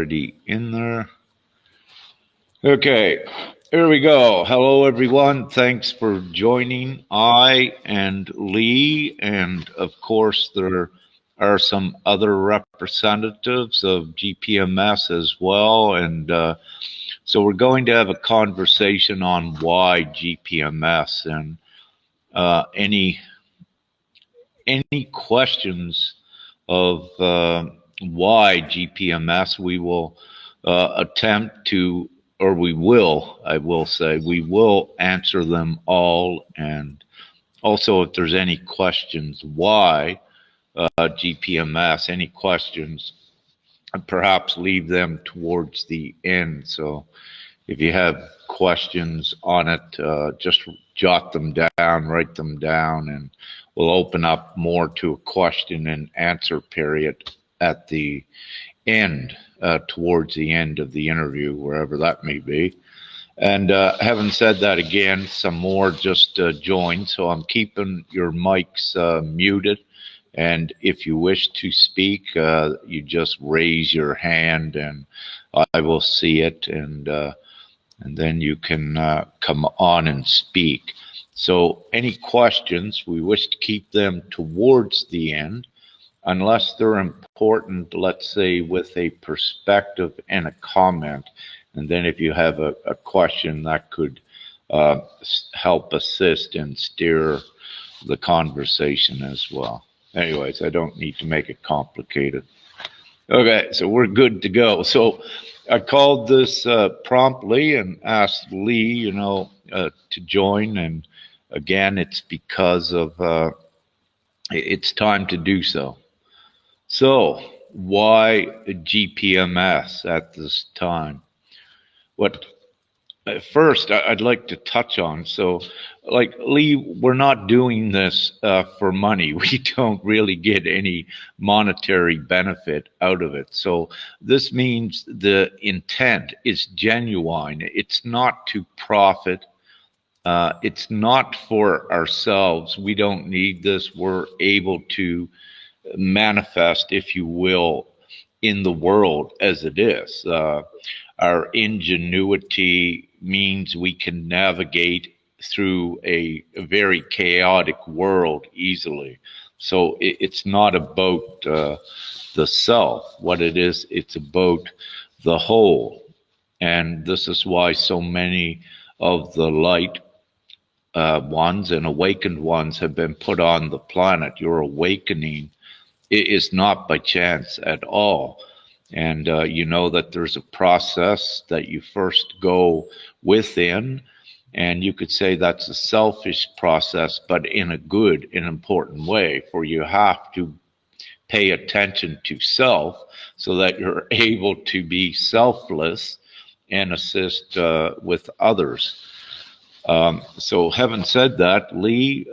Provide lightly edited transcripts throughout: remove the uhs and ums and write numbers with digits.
already in there. Okay, here we go. Hello, everyone. Thanks for joining. I and Lee, and of course, there are some other representatives of GPMS as well. And so we're going to have a conversation on why GPMS, and any questions of why GPMS, we will attempt to, or we will, I will say, we will answer them all. And also, if there's any questions why GPMS, any questions, perhaps leave them towards the end. So if you have questions on it, just jot them down, write them down, and we'll open up more to a question and answer period at the end, towards the end of the interview, wherever that may be. And having said that, again, some more just joined, so I'm keeping your mics muted. And if you wish to speak, you just raise your hand and I will see it, and then you can come on and speak. So any questions, we wish to keep them towards the end, unless they're important, let's say with a perspective and a comment. And then if you have a question, that could help assist and steer the conversation as well. Anyways, I don't need to make it complicated. Okay, so we're good to go. So I called this promptly and asked Lee, to join. And again, it's because of it's time to do so. So why GPMS at this time? What first I'd like to touch on, so like Lee, we're not doing this for money. We don't really get any monetary benefit out of it. So this means the intent is genuine. It's not to profit. It's not for ourselves. We don't need this. We're able to manifest, if you will, in the world as it is. Our ingenuity means we can navigate through a very chaotic world easily. So it's not about the self. What it is, it's about the whole. And this is why so many of the light ones and awakened ones have been put on the planet. Your awakening is not by chance at all. And you know that there's a process that you first go within, and you could say that's a selfish process, but in a good and important way, for you have to pay attention to self so that you're able to be selfless and assist with others. So having said that, Lee,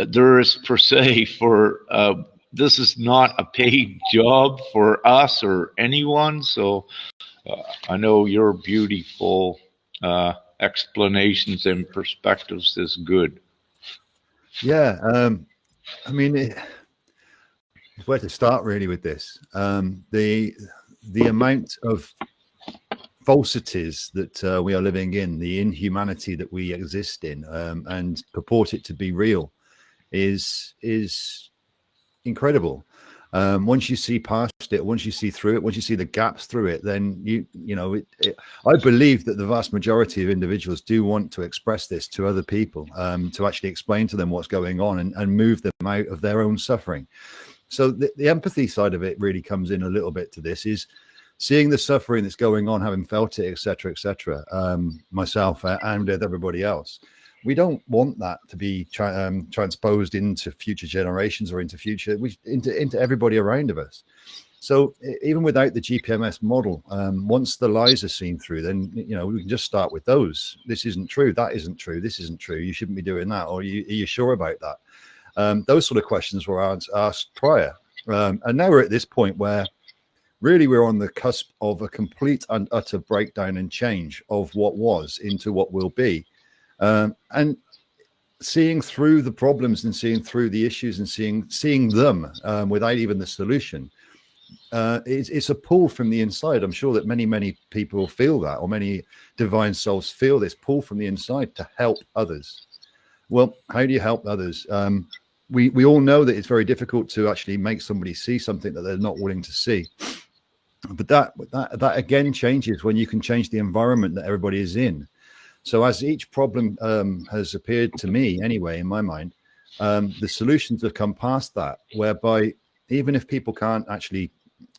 there is per se for this is not a paid job for us or anyone. So I know your beautiful explanations and perspectives is good. Yeah, I mean, where to start really with this? The amount of falsities that we are living in, the inhumanity that we exist in, and purport it to be real, is incredible. Once you see past it, once you see through it, once you see the gaps through it, then I believe that the vast majority of individuals do want to express this to other people, to actually explain to them what's going on and move them out of their own suffering. So the empathy side of it really comes in a little bit to this, is seeing the suffering that's going on, having felt it, etc., myself and with everybody else. We don't want that to be transposed into future generations or into everybody around of us. So even without the GPMS model, once the lies are seen through, then we can just start with those. This isn't true. That isn't true. This isn't true. You shouldn't be doing that. Or are you sure about that? Those sort of questions were asked prior, and now we're at this point where really we're on the cusp of a complete and utter breakdown and change of what was into what will be. And seeing through the problems and seeing through the issues and seeing them without even the solution, it's a pull from the inside. I'm sure that many people feel that, or many divine souls feel this pull from the inside to help others. Well, how do you help others? We all know that it's very difficult to actually make somebody see something that they're not willing to see. But that again changes when you can change the environment that everybody is in. So as each problem has appeared to me, anyway, in my mind, the solutions have come past that, whereby even if people can't actually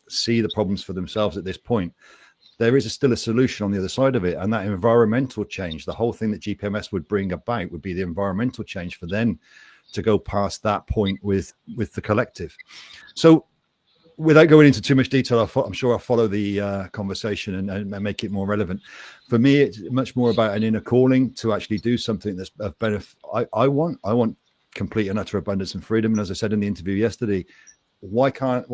see the problems for themselves at this point, there is still a solution on the other side of it. And that environmental change, the whole thing that GPMS would bring about would be the environmental change for them to go past that point with the collective. So without going into too much detail, I'm sure I'll follow the conversation and make it more relevant. For me, it's much more about an inner calling to actually do something that's of benefit. I want complete and utter abundance and freedom. And as I said in the interview yesterday, why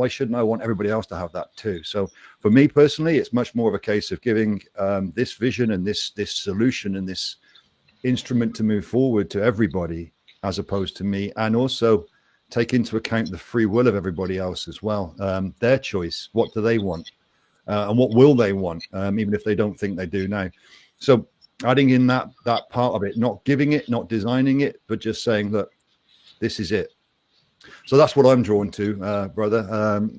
shouldn't I want everybody else to have that too? So for me personally, it's much more of a case of giving this vision and this solution and this instrument to move forward to everybody, as opposed to me, and also take into account the free will of everybody else as well, their choice. What do they want, and what will they want, even if they don't think they do now? So adding in that part of it, not giving it, not designing it, but just saying, look, this is it. So that's what I'm drawn to, brother.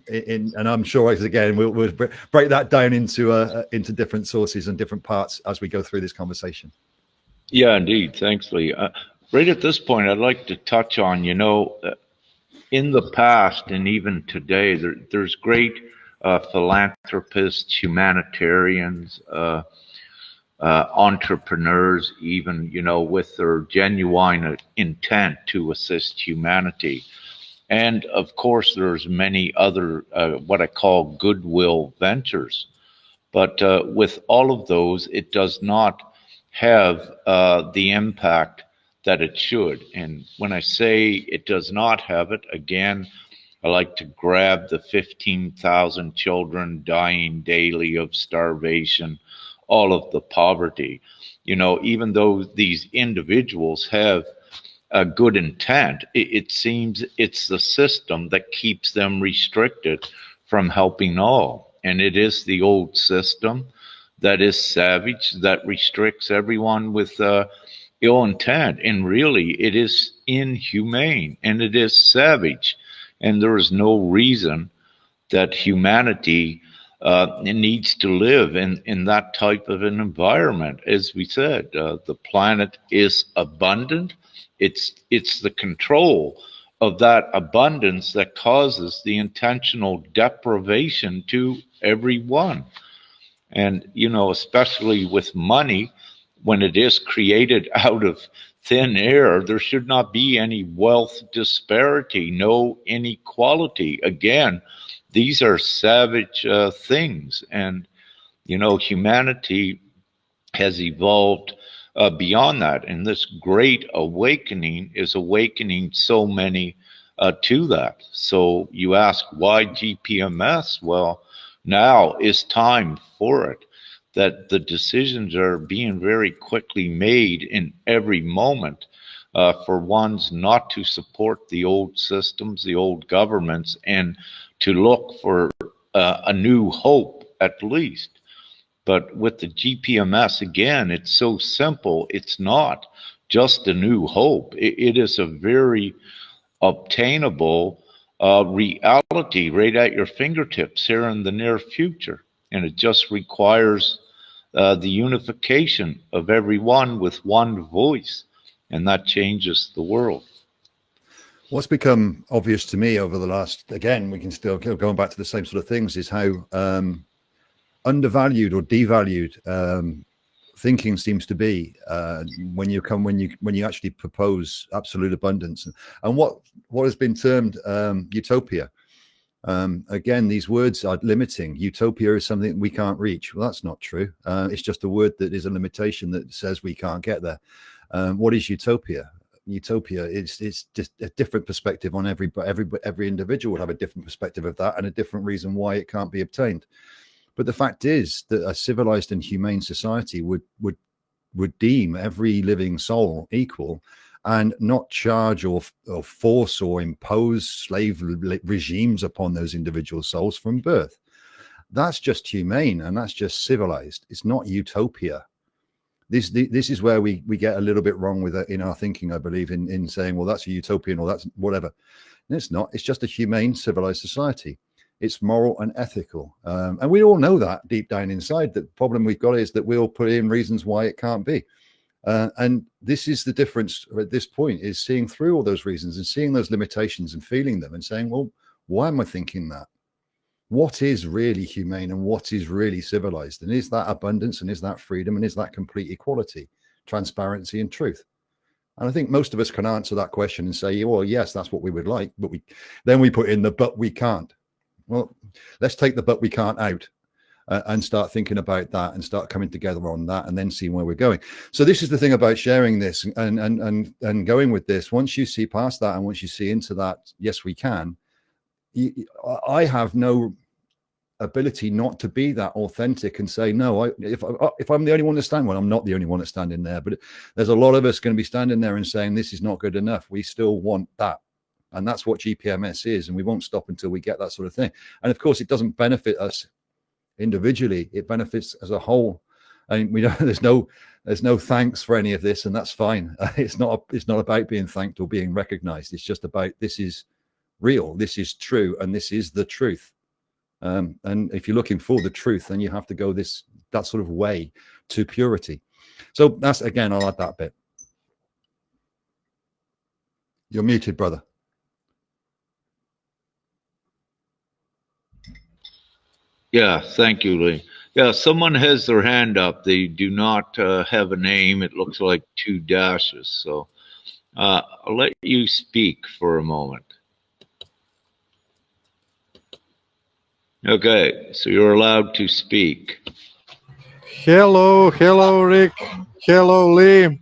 And I'm sure, again, we'll break that down into different sources and different parts as we go through this conversation. Yeah, indeed. Thanks, Lee. Right at this point, I'd like to touch on, in the past and even today, there's great philanthropists, humanitarians, entrepreneurs, even, with their genuine intent to assist humanity. And of course, there's many other what I call goodwill ventures. But with all of those, it does not have the impact that it should. And when I say it does not have it, again, I like to grab the 15,000 children dying daily of starvation, all of the poverty. Even though these individuals have a good intent, it seems it's the system that keeps them restricted from helping all. And it is the old system that is savage, that restricts everyone with ill intent. And really, it is inhumane and it is savage. And there is no reason that humanity needs to live in that type of an environment. As we said, the planet is abundant. It's the control of that abundance that causes the intentional deprivation to everyone. And, especially with money, when it is created out of thin air, there should not be any wealth disparity, no inequality. Again, these are savage things. And, humanity has evolved beyond that. And this great awakening is awakening so many to that. So you ask, why GPMS? Well, now is time for it. That the decisions are being very quickly made in every moment for ones not to support the old systems, the old governments, and to look for a new hope at least. But with the GPMS, again, it's so simple. It's not just a new hope. It is a very obtainable reality right at your fingertips here in the near future. And it just requires the unification of everyone with one voice. And that changes the world. What's become obvious to me over the last, again, we can still going back to the same sort of things, is how undervalued or devalued thinking seems to be when you actually propose absolute abundance and what has been termed utopia. Again, these words are limiting. Utopia is something we can't reach. Well, that's not true. It's just a word that is a limitation that says we can't get there. What is utopia? Utopia it's just a different perspective on every individual would have a different perspective of that and a different reason why it can't be obtained. But the fact is that a civilized and humane society would deem every living soul equal and not charge or force or impose slave regimes upon those individual souls from birth. That's just humane, and that's just civilized. It's not utopia. This is where we get a little bit wrong with it in our thinking, I believe, in saying, well, that's a utopian or that's whatever. And it's not. It's just a humane, civilized society. It's moral and ethical. And we all know that deep down inside. The problem we've got is that we'll put in reasons why it can't be. And this is the difference at this point, is seeing through all those reasons and seeing those limitations and feeling them and saying, well, why am I thinking that? What is really humane and what is really civilized? And is that abundance, and is that freedom, and is that complete equality, transparency and truth? And I think most of us can answer that question and say, well, yes, that's what we would like, but then we put in the but we can't. Well, let's take the but we can't out and start thinking about that and start coming together on that and then seeing where we're going. So this is the thing about sharing this and going with this. Once you see past that and once you see into that, yes, we can. I have no ability not to be that authentic and say, no, if I'm the only one to stand, well, I'm not the only one that's standing there, but there's a lot of us going to be standing there and saying, this is not good enough. We still want that. And that's what GPMS is. And we won't stop until we get that sort of thing. And of course, it doesn't benefit us individually. It benefits as a whole. And we don't, there's no thanks for any of this, and that's fine. It's not about being thanked or being recognized. It's just about, this is real, this is true, and this is the truth. And if you're looking for the truth, then you have to go that sort of way to purity. So that's, again, I'll add that bit. You're muted, brother. Yeah, thank you, Lee. Yeah, someone has their hand up. They do not have a name. It looks like 2 dashes. So I'll let you speak for a moment. Okay, so you're allowed to speak. Hello, Rick. Hello, Lee.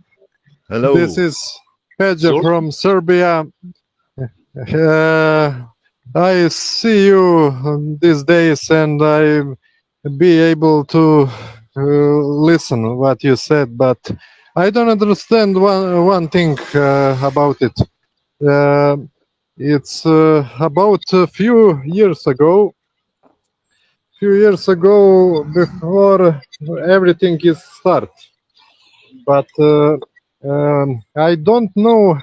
Hello. This is Pedro from Serbia. I see you these days, and I be able to listen what you said, but I don't understand one thing about it. It's about a few years ago, before everything is start. But I don't know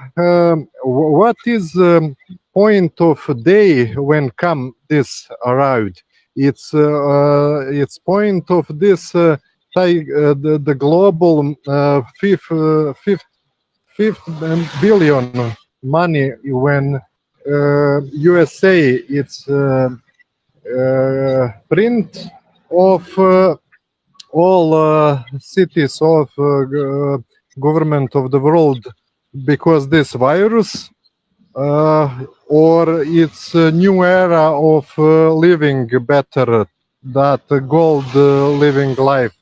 what is point of day when come this arrived. It's point of this the global fifth billion money when USA it's print of all cities of government of the world because this virus, or it's a new era of living better, that gold living life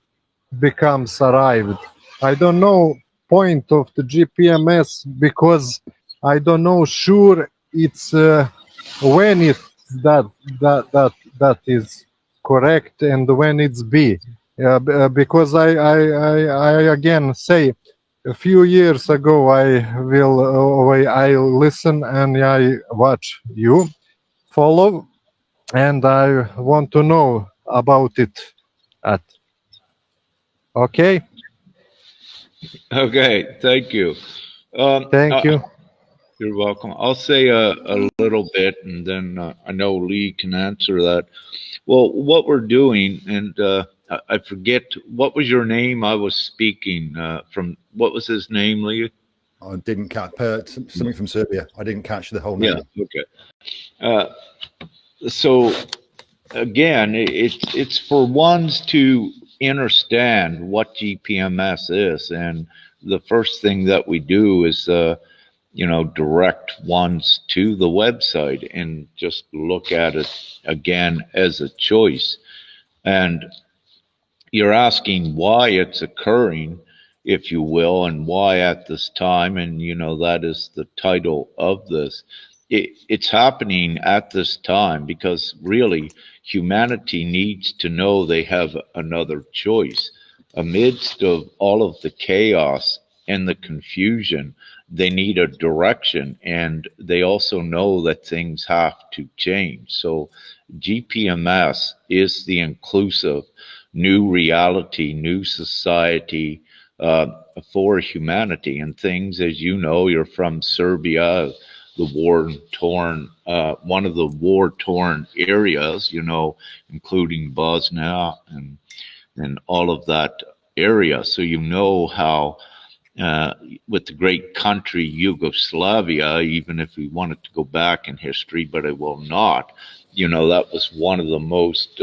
becomes arrived. I don't know point of the GPMS because I don't know sure it's when it's that is correct and when it's B. Because I again say, a few years ago I listen and I watch you follow, and I want to know about it. Okay. Okay, thank you. Thank you. You're welcome. I'll say a little bit, and then I know Lee can answer that. Well, what we're doing, and I forget, what was your name? I was speaking from, what was his name, Lee? I didn't catch something from Serbia. I didn't catch the whole name. Yeah, okay. So again, it's for ones to understand what GPMS is, and the first thing that we do is direct ones to the website and just look at it again as a choice. And you're asking why it's occurring, if you will, and why at this time, and that is the title of this. It's happening at this time because really humanity needs to know they have another choice. Amidst of all of the chaos and the confusion, they need a direction, and they also know that things have to change. So GPMS is the inclusive new reality, new society for humanity. And things, as you know, you're from Serbia, the war-torn, one of the war-torn areas, you know, including Bosnia and all of that area. So you know how with the great country Yugoslavia, even if we wanted to go back in history, but I will not, you know, that was one of the most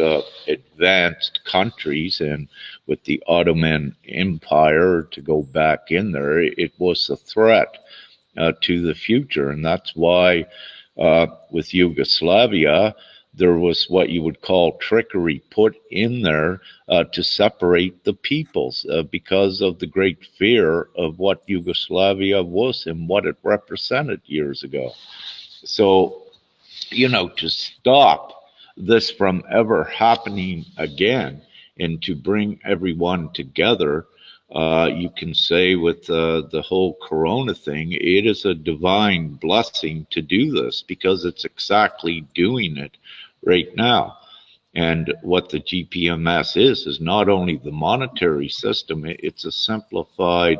advanced countries, and with the Ottoman Empire to go back in there, it was a threat to the future. And that's why with Yugoslavia, there was what you would call trickery put in there to separate the peoples because of the great fear of what Yugoslavia was and what it represented years ago. So, you know, to stop this from ever happening again and to bring everyone together, you can say with the whole Corona thing, it is a divine blessing to do this, because it's exactly doing it right now. And what the GPMS is not only the monetary system, it's a simplified,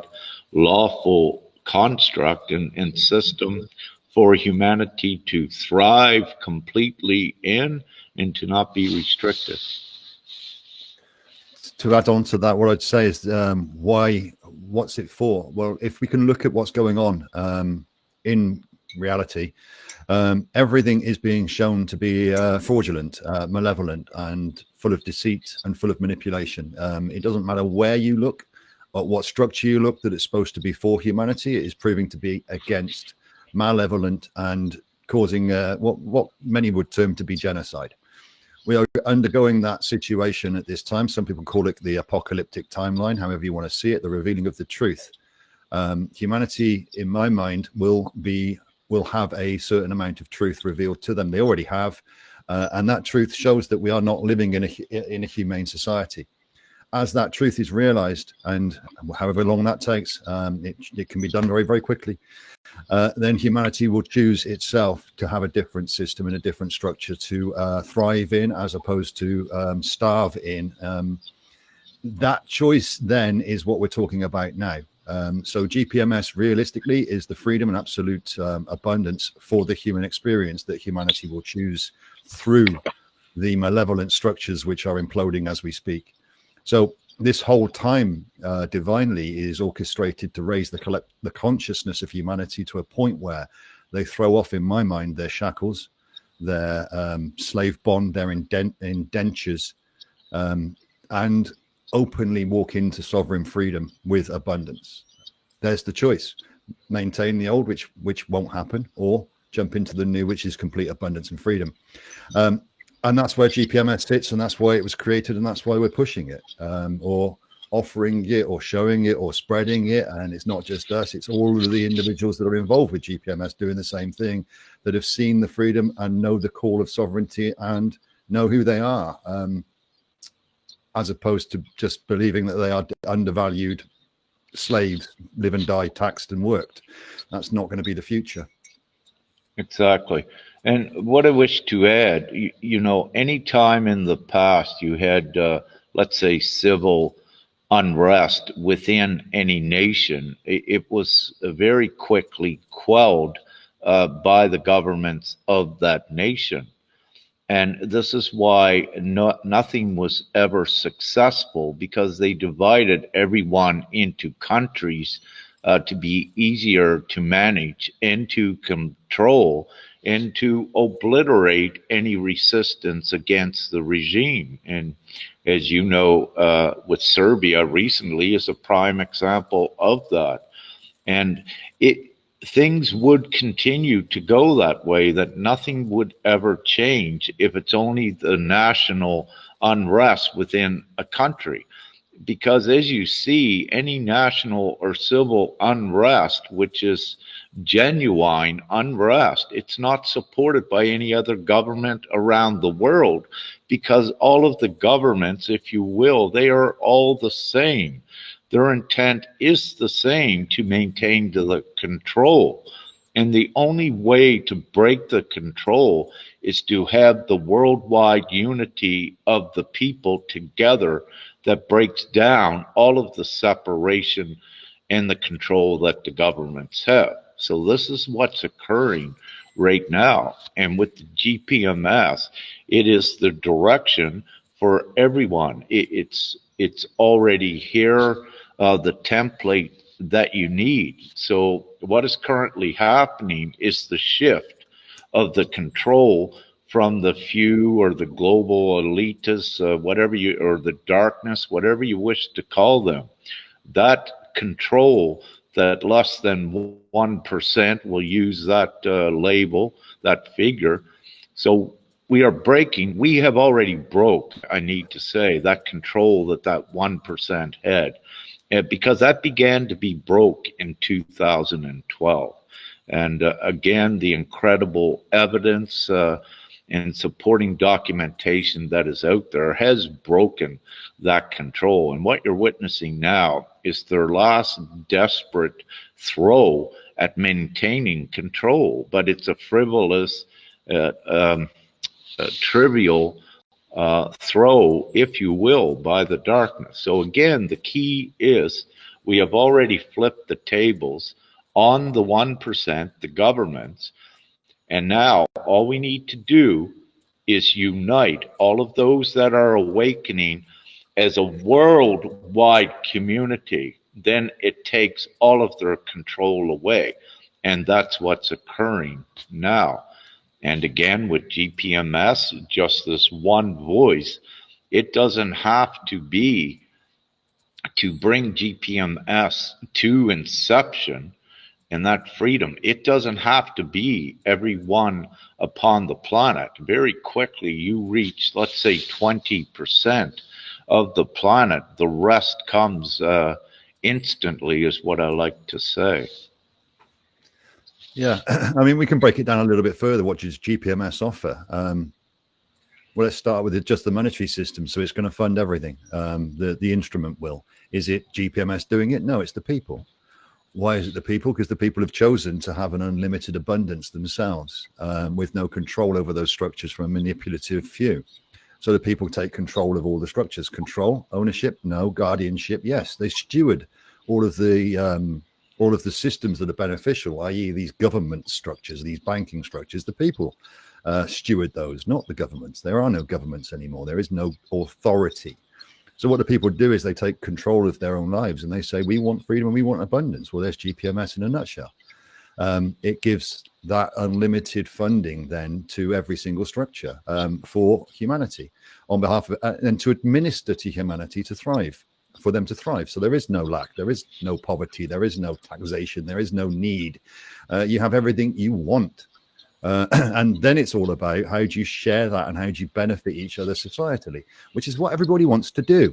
lawful construct and system for humanity to thrive completely in and to not be restricted. To add on to that, what I'd say is what's it for? Well, if we can look at what's going on in reality, everything is being shown to be fraudulent, malevolent, and full of deceit and full of manipulation. It doesn't matter where you look or what structure you look, that it's supposed to be for humanity. It is proving to be against, malevolent, and causing what many would term to be genocide. We are undergoing that situation at this time. Some people call it the apocalyptic timeline, however you want to see it, the revealing of the truth. Humanity, in my mind, will have a certain amount of truth revealed to them. They already have, and that truth shows that we are not living in a humane society. As that truth is realized, and however long that takes, it can be done very, very quickly, then humanity will choose itself to have a different system and a different structure to thrive in, as opposed to starve in. That choice then is what we're talking about now. So GPMS realistically is the freedom and absolute abundance for the human experience that humanity will choose through the malevolent structures which are imploding as we speak. So this whole time divinely is orchestrated to raise the consciousness of humanity to a point where they throw off, in my mind, their shackles, their slave bond, their indentures, and openly walk into sovereign freedom with abundance. There's the choice: maintain the old, which won't happen, or jump into the new, which is complete abundance and freedom. And that's where GPMS sits, and that's why it was created, and that's why we're pushing it, or offering it, or showing it, or spreading it. And it's not just us, it's all of the individuals that are involved with GPMS doing the same thing, that have seen the freedom and know the call of sovereignty and know who they are, as opposed to just believing that they are undervalued slaves, live and die, taxed and worked. That's not going to be the future. Exactly. And what I wish to add, you know, any time in the past you had, let's say, civil unrest within any nation, it was very quickly quelled by the governments of that nation. And this is why nothing was ever successful, because they divided everyone into countries to be easier to manage and to control and to obliterate any resistance against the regime. And as you know, with Serbia recently is a prime example of that. And things would continue to go that way, that nothing would ever change if it's only the national unrest within a country. Because as you see, any national or civil unrest, which is genuine unrest, it's not supported by any other government around the world, because all of the governments, if you will, they are all the same. Their intent is the same, to maintain the control. And the only way to break the control is to have the worldwide unity of the people together that breaks down all of the separation and the control that the governments have. So this is what's occurring right now. And with the GPMS, it is the direction for everyone. It's already here, the template that you need. So what is currently happening is the shift of the control from the few or the global elitists, whatever you, or the darkness, whatever you wish to call them. That control, that less than 1%, will use that label, that figure. So we are breaking, we have already broke, I need to say, that control that 1% had. Because that began to be broke in 2012. And again, the incredible evidence and supporting documentation that is out there has broken that control. And what you're witnessing now is their last desperate throw at maintaining control. But it's a frivolous, trivial throw, if you will, by the darkness. So again, the key is we have already flipped the tables on the 1%, the governments, and now all we need to do is unite all of those that are awakening as a worldwide community. Then it takes all of their control away, and that's what's occurring now. And again, with GPMS, just this one voice, it doesn't have to be to bring GPMS to inception and that freedom. It doesn't have to be everyone upon the planet. Very quickly, you reach, let's say, 20% of the planet. The rest comes instantly, is what I like to say. Yeah, I mean, we can break it down a little bit further. What does GPMS offer? Well, let's start with just the monetary system. So it's going to fund everything. The instrument will. Is it GPMS doing it? No, it's the people. Why is it the people? Because the people have chosen to have an unlimited abundance themselves, with no control over those structures from a manipulative few. So the people take control of all the structures. Control, ownership, no. Guardianship, yes. They steward all of the systems that are beneficial, i.e. these government structures, these banking structures. The people steward those, not the governments. There are no governments anymore. There is no authority. So what the people do is they take control of their own lives and they say, we want freedom and we want abundance. Well, there's GPMS in a nutshell. It gives that unlimited funding then to every single structure for humanity on behalf of, and to administer to humanity to thrive, for them to thrive. So there is no lack, there is no poverty, there is no taxation, there is no need. You have everything you want. And then it's all about how do you share that and how do you benefit each other societally, which is what everybody wants to do.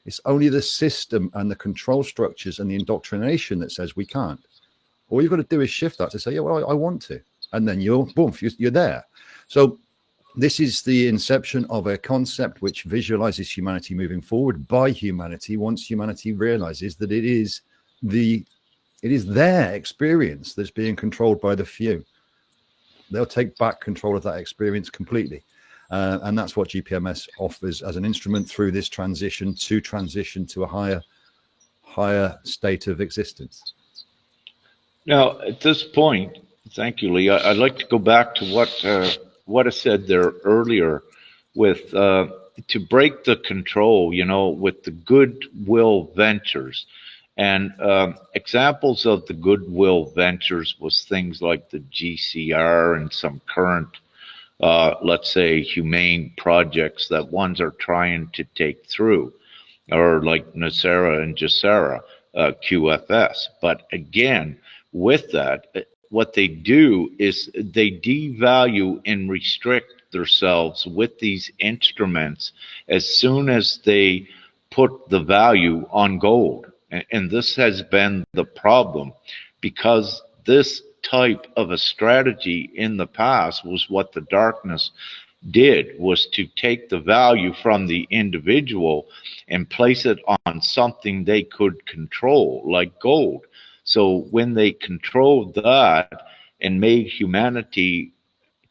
It's only the system and the control structures and the indoctrination that says we can't. All you've got to do is shift that to say, yeah, well, I want to. And then you're there. So this is the inception of a concept which visualizes humanity moving forward by humanity once humanity realizes that it is their experience that's being controlled by the few. They'll take back control of that experience completely. And that's what GPMS offers as an instrument through this transition to a higher state of existence. Now, at this point, thank you, Lee. I'd like to go back to what I said there earlier with to break the control, with the goodwill ventures. And examples of the goodwill ventures was things like the GCR and some current, let's say, humane projects that ones are trying to take through, or like Nasera and Jasera, QFS. But again, with that, what they do is they devalue and restrict themselves with these instruments as soon as they put the value on gold. And this has been the problem, because this type of a strategy in the past was what the darkness did was to take the value from the individual and place it on something they could control, like gold. So when they controlled that and made humanity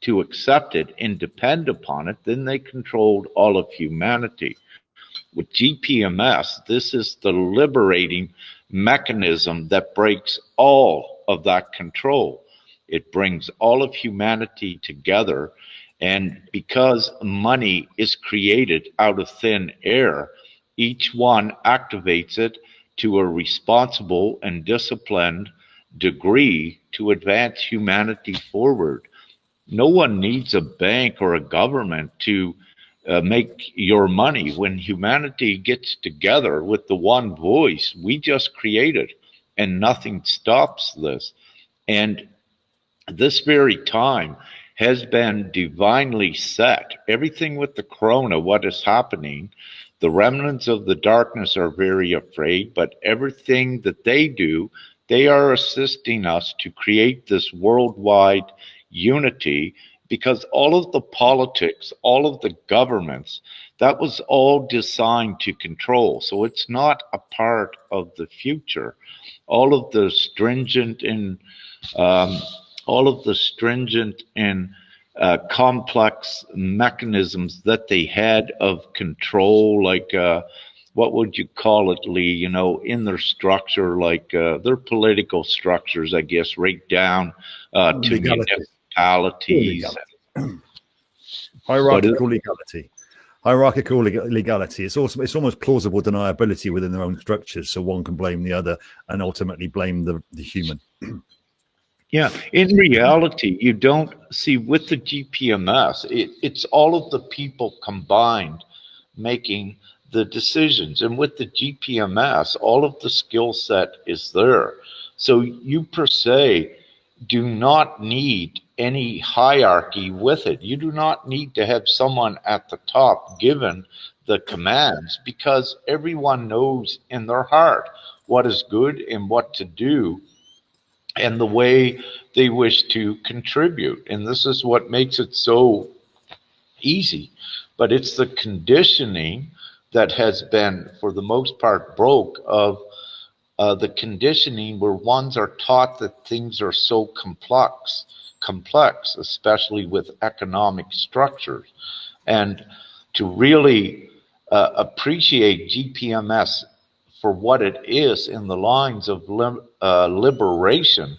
to accept it and depend upon it, then they controlled all of humanity. With GPMS, this is the liberating mechanism that breaks all of that control. It brings all of humanity together, and because money is created out of thin air, each one activates it to a responsible and disciplined degree to advance humanity forward. No one needs a bank or a government to make your money. When humanity gets together with the one voice, we just create it, and nothing stops this. And this very time has been divinely set. Everything with the corona, what is happening, the remnants of the darkness are very afraid, but everything that they do, they are assisting us to create this worldwide unity, because all of the politics, all of the governments, that was all designed to control. So it's not a part of the future. All of the stringent and complex mechanisms that they had of control, like what would you call it, Lee? You know, in their structure, like their political structures, I guess, right down to municipalities. Hierarchical legality. Hierarchical legality. It's almost plausible deniability within their own structures, so one can blame the other and ultimately blame the human. Yeah, in reality, you don't see with the GPMS, it's all of the people combined making the decisions. And with the GPMS, all of the skill set is there. So you per se do not need any hierarchy with it. You do not need to have someone at the top given the commands, because everyone knows in their heart what is good and what to do and the way they wish to contribute. And this is what makes it so easy. But it's the conditioning that has been, for the most part, broke of the conditioning where ones are taught that things are so complex, especially with economic structures. And to really appreciate GPMS for what it is in the lines of liberation,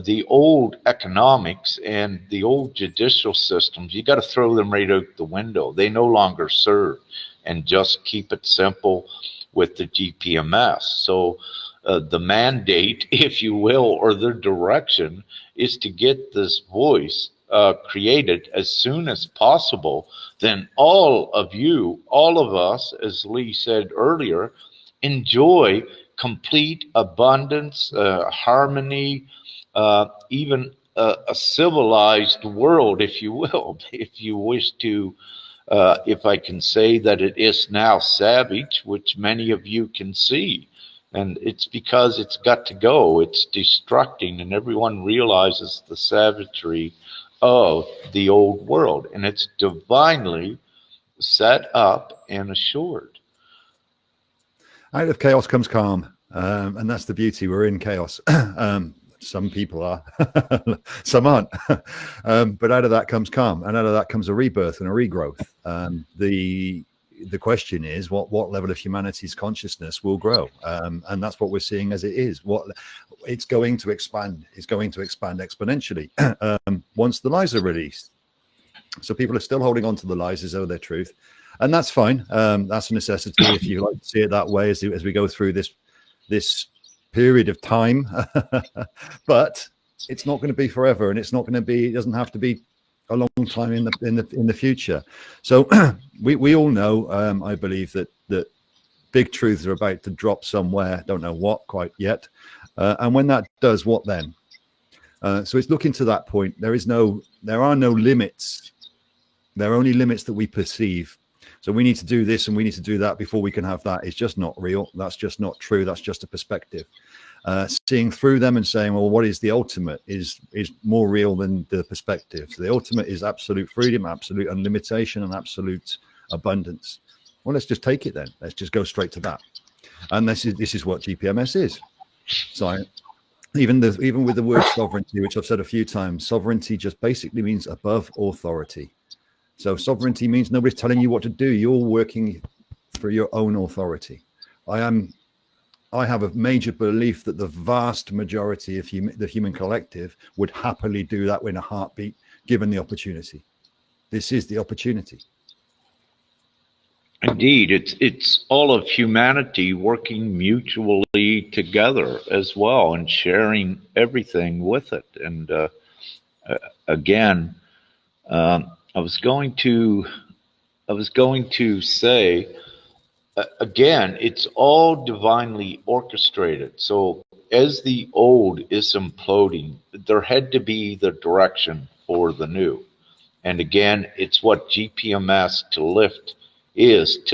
the old economics and the old judicial systems, you got to throw them right out the window. They no longer serve, and just keep it simple with the GPMS. So the mandate, if you will, or the direction is to get this voice created as soon as possible. Then all of you, all of us, as Lee said earlier, enjoy complete abundance, harmony, even a civilized world, if you will, if you wish to, if I can say that it is now savage, which many of you can see. And it's because it's got to go. It's destructing, and everyone realizes the savagery of the old world. And it's divinely set up and assured. Out of chaos comes calm, and that's the beauty. We're in chaos. Some people are, some aren't. But out of that comes calm, and out of that comes a rebirth and a regrowth. The question is, what level of humanity's consciousness will grow, and that's what we're seeing as it is. What it's going to expand. It's going to expand exponentially once the lies are released. So people are still holding on to the lies as though they're truth. And that's fine. That's a necessity if you like to see it that way as we go through this period of time. But it's not going to be forever, and it's not going to be. It doesn't have to be a long time in the future. So we all know. I believe that big truths are about to drop somewhere. Don't know what quite yet. And when that does, what then? So it's looking to that point. There are no limits. There are only limits that we perceive. So we need to do this and we need to do that before we can have that. It's just not real. That's just not true. That's just a perspective. seeing through them and saying, well, what is the ultimate is more real than the perspective. So the ultimate is absolute freedom, absolute unlimitation, and absolute abundance. Well, let's just take it then. Let's just go straight to that. And this is what GPMS is. So even with the word sovereignty, which I've said a few times, sovereignty just basically means above authority. So sovereignty means nobody's telling you what to do. You're working for your own authority. I have a major belief that the vast majority of the human collective would happily do that in a heartbeat, given the opportunity. This is the opportunity. Indeed, it's all of humanity working mutually together as well and sharing everything with it. And again, I was going to say, again, it's all divinely orchestrated. So as the old is imploding, there had to be the direction for the new. And again, it's what GPMS to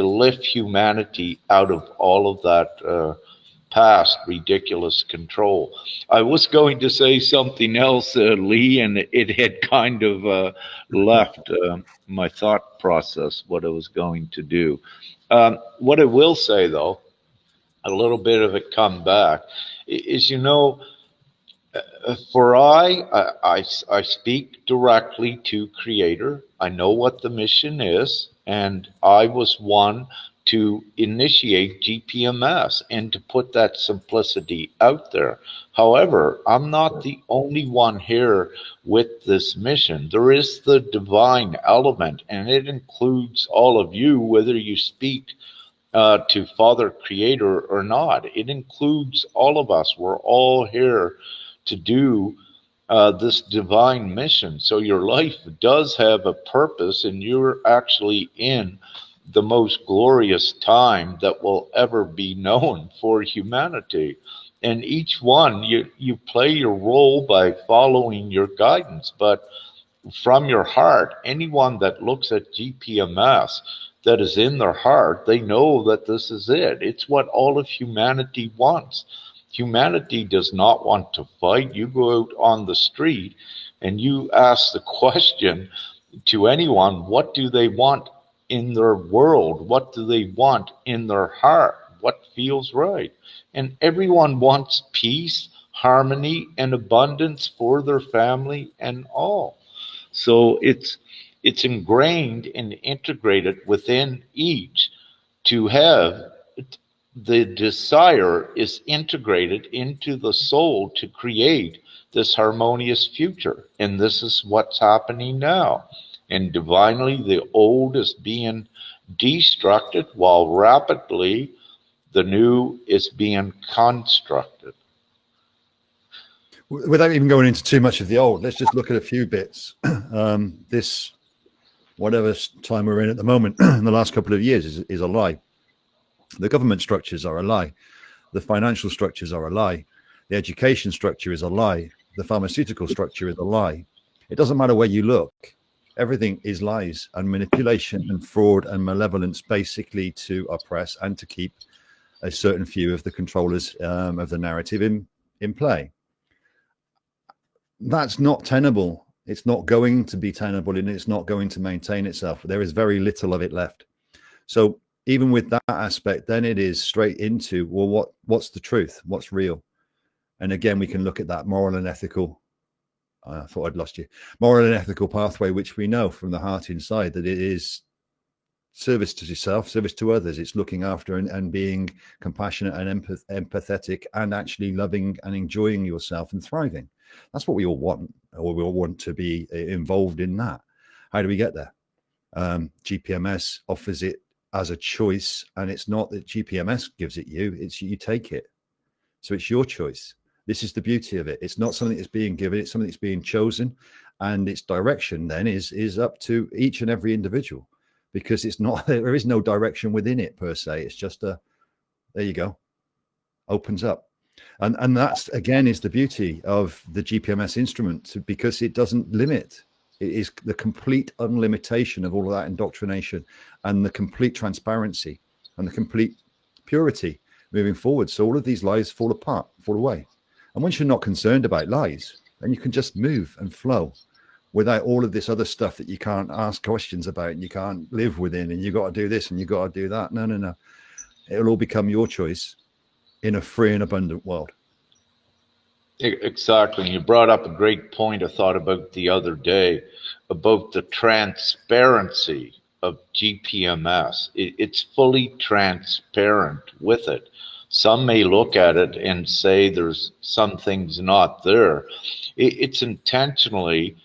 lift humanity out of all of that past ridiculous control. I was going to say something else, Lee, and it had kind of left my thought process, what I was going to do. What I will say, though, a little bit of it come back, is, for I speak directly to Creator. I know what the mission is, and I was one to initiate GPMS and to put that simplicity out there. However, I'm not the only one here with this mission. There is the divine element, and it includes all of you, whether you speak to Father Creator or not. It includes all of us. We're all here to do this divine mission. So your life does have a purpose, and you're actually in the most glorious time that will ever be known for humanity. And each one, you play your role by following your guidance. But from your heart, anyone that looks at GPMS that is in their heart, they know that this is it. It's what all of humanity wants. Humanity does not want to fight. You go out on the street and you ask the question to anyone, what do they want in their world? What do they want in their heart? What feels right? And everyone wants peace, harmony, and abundance for their family and all. So it's ingrained and integrated within each to have the desire is integrated into the soul to create this harmonious future. And this is what's happening now. And divinely, the old is being destructed while rapidly the new is being constructed. Without even going into too much of the old, let's just look at a few bits. This, whatever time we're in at the moment, in the last couple of years, is a lie. The government structures are a lie. The financial structures are a lie. The education structure is a lie. The pharmaceutical structure is a lie. It doesn't matter where you look. Everything is lies and manipulation and fraud and malevolence, basically to oppress and to keep a certain few of the controllers of the narrative in play. That's not tenable. It's not going to be tenable, and it's not going to maintain itself. There is very little of it left. So even with that aspect, then it is straight into, well, what's the truth? What's real? And again, we can look at that moral and ethical. I thought I'd lost you. Moral and ethical pathway, which we know from the heart inside that it is service to yourself, service to others. It's looking after and being compassionate and empathetic and actually loving and enjoying yourself and thriving. That's what we all want, or we all want to be involved in that. How do we get there? GPMS offers it as a choice, and it's not that GPMS gives it you, it's you take it. So it's your choice. This is the beauty of it. It's not something that's being given, it's something that's being chosen, and its direction then is up to each and every individual, because it's not, there is no direction within it per se. It's just there you go, opens up. And that's, again, is the beauty of the GPMS instrument, because it doesn't limit. It is the complete unlimitation of all of that indoctrination and the complete transparency and the complete purity moving forward. So all of these lies fall apart, fall away. And once you're not concerned about lies, then you can just move and flow without all of this other stuff that you can't ask questions about and you can't live within, and you got to do this and you got to do that. No, no, no. It'll all become your choice in a free and abundant world. Exactly. And you brought up a great point I thought about the other day about the transparency of GPMS. It's fully transparent with it. Some may look at it and say there's some things not there. It's intentionally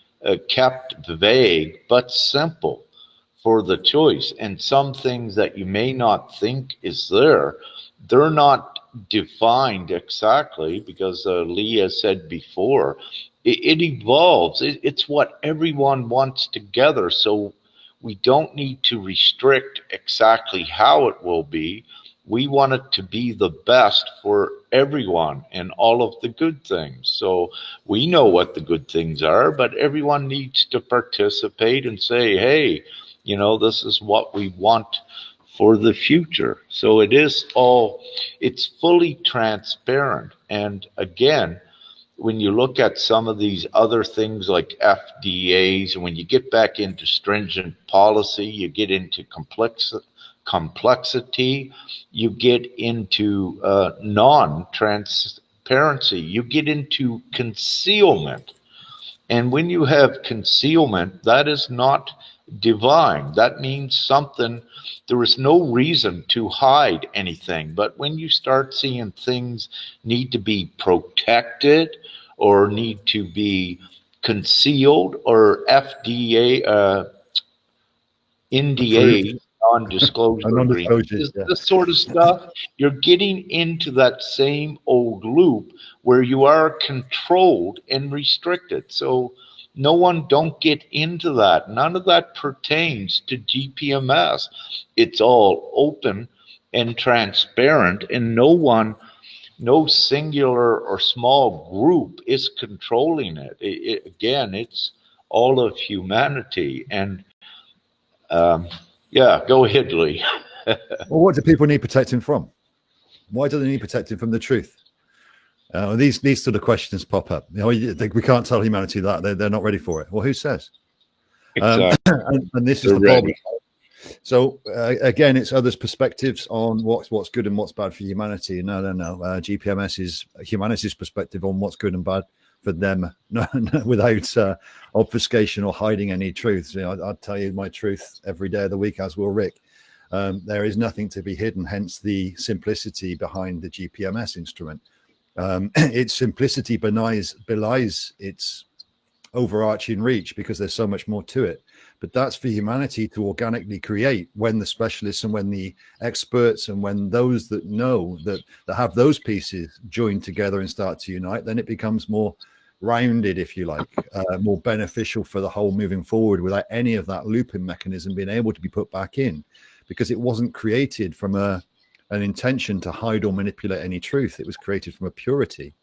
kept vague but simple for the choice. And some things that you may not think is there, they're not defined exactly, because Leah said before, it evolves. It's what everyone wants together. So we don't need to restrict exactly how it will be. We want it to be the best for everyone and all of the good things. So we know what the good things are, but everyone needs to participate and say, hey, you know, this is what we want for the future. So it's fully transparent. And again, when you look at some of these other things like FDAs, and when you get back into stringent policy, you get into complexity, you get into non-transparency, you get into concealment. And when you have concealment, that is not divine. That means something, there is no reason to hide anything. But when you start seeing things need to be protected or need to be concealed, or FDA, NDA, non-disclosure agreement, this sort of stuff, you're getting into that same old loop where you are controlled and restricted. So don't get into that. None of that pertains to GPMS. It's all open and transparent, and no singular or small group is controlling it. Again, it's all of humanity. And yeah, go ahead, Lee. Well, what do people need protecting from? Why do they need protecting from the truth? These sort of questions pop up. You know, we can't tell humanity that they're not ready for it. Well, who says? Exactly. And this is the problem. So again, it's others' perspectives on what's good and what's bad for humanity. No. GPMS is humanity's perspective on what's good and bad for them, without obfuscation or hiding any truth. You know, I'll tell you my truth every day of the week, as will Rick. There is nothing to be hidden, hence the simplicity behind the GPMS instrument. Its simplicity belies its overarching reach, because there's so much more to it. But that's for humanity to organically create, when the specialists and when the experts and when those that know that have those pieces join together and start to unite, then it becomes more rounded, if you like, more beneficial for the whole moving forward, without any of that looping mechanism being able to be put back in, because it wasn't created from an intention to hide or manipulate any truth. It was created from a purity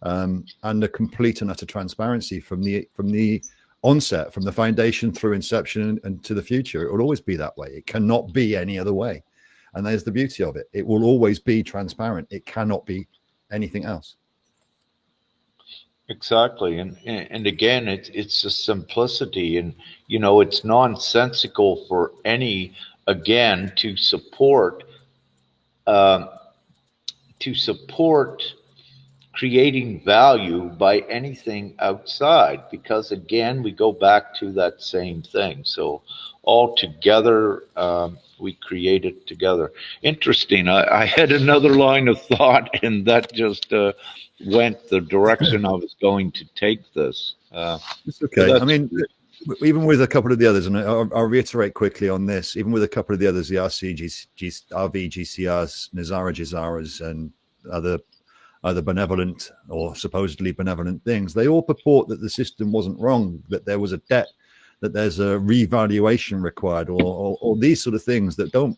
and a complete and utter transparency from the onset, from the foundation through inception and to the future. It will always be that way. It cannot be any other way. And there's the beauty of it. It will always be transparent. It cannot be anything else. Exactly. And again, it's a simplicity, and, you know, it's nonsensical for any, again, to support creating value by anything outside, because again, we go back to that same thing. So all together, we create it together. Interesting. I had another line of thought, and that just went the direction I was going to take this. It's okay. I mean, even with a couple of the others, and I'll reiterate quickly on this, even with a couple of the others, the RVGCRs, Nizara Jizaras, and other benevolent or supposedly benevolent things, they all purport that the system wasn't wrong, that there was a debt, that there's a revaluation required, or these sort of things that don't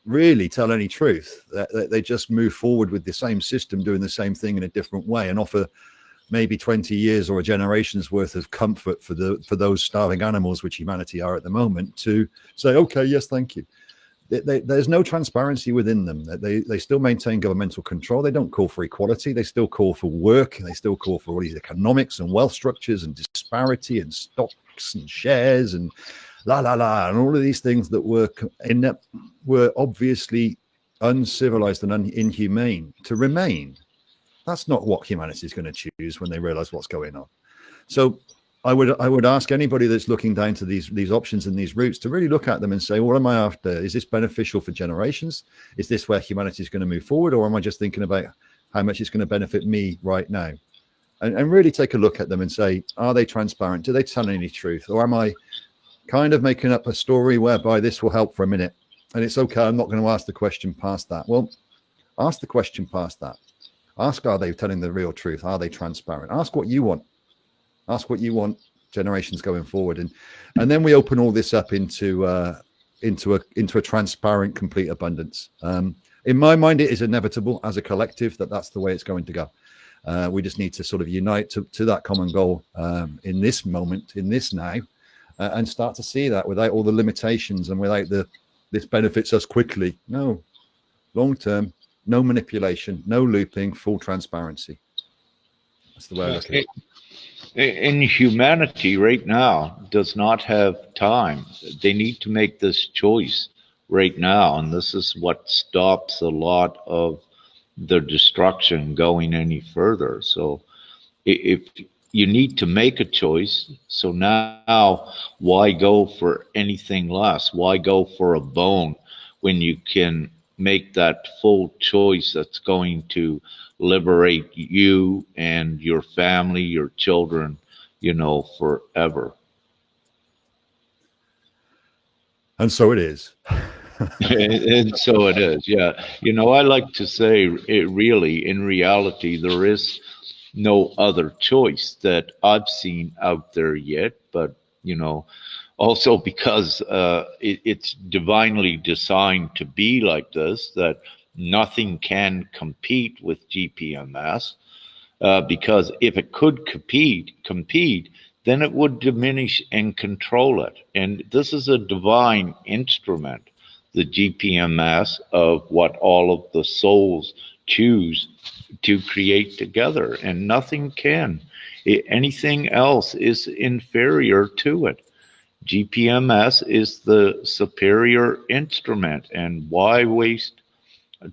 really tell any truth. That they just move forward with the same system, doing the same thing in a different way, and offer maybe 20 years or a generation's worth of comfort for those starving animals, which humanity are at the moment, to say, okay, yes, thank you. there's no transparency within them. They still maintain governmental control. They don't call for equality. They still call for work. They still call for all these economics and wealth structures and disparity and stocks and shares and and all of these things that were obviously uncivilized and inhumane to remain. That's not what humanity is going to choose when they realize what's going on. So I would ask anybody that's looking down to these options and these routes to really look at them and say, what am I after? Is this beneficial for generations? Is this where humanity is going to move forward? Or am I just thinking about how much it's going to benefit me right now? And really take a look at them and say, are they transparent? Do they tell any truth? Or am I kind of making up a story whereby this will help for a minute? And it's okay, I'm not going to ask the question past that. Well, ask the question past that. Ask, are they telling the real truth? Are they transparent? Ask what you want. Ask what you want generations going forward. And then we open all this up into a transparent, complete abundance. In my mind, it is inevitable as a collective that's the way it's going to go. We just need to sort of unite to that common goal in this moment, in this now, and start to see that without all the limitations and without this benefits us quickly. No, long term, no manipulation, no looping, full transparency. That's the way I look at it. In humanity right now does not have time. They need to make this choice right now, and this is what stops a lot of the destruction going any further. So if you need to make a choice, so now why go for anything less? Why go for a bone when you can make that full choice that's going to liberate you and your family, your children, forever? And so it is. And so it is, yeah. I like to say, really, in reality, there is no other choice that I've seen out there yet, but, also because it's divinely designed to be like this, that nothing can compete with GPMS, because if it could compete, then it would diminish and control it. And this is a divine instrument, the GPMS, of what all of the souls choose to create together, and nothing can. Anything else is inferior to it. GPMS is the superior instrument, and why waste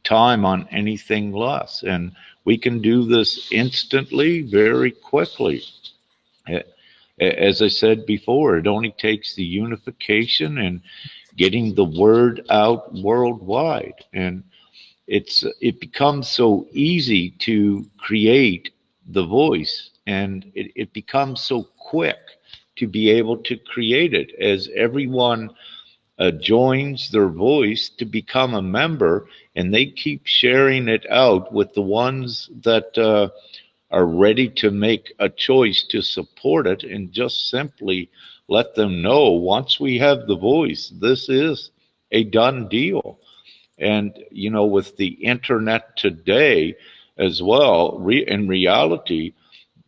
time on anything less? And we can do this instantly, very quickly. As I said before, it only takes the unification and getting the word out worldwide. And it becomes so easy to create the voice, and it becomes so quick to be able to create it as everyone joins their voice to become a member, and they keep sharing it out with the ones that are ready to make a choice to support it, and just simply let them know, once we have the voice, this is a done deal. And, with the internet today as well, in reality,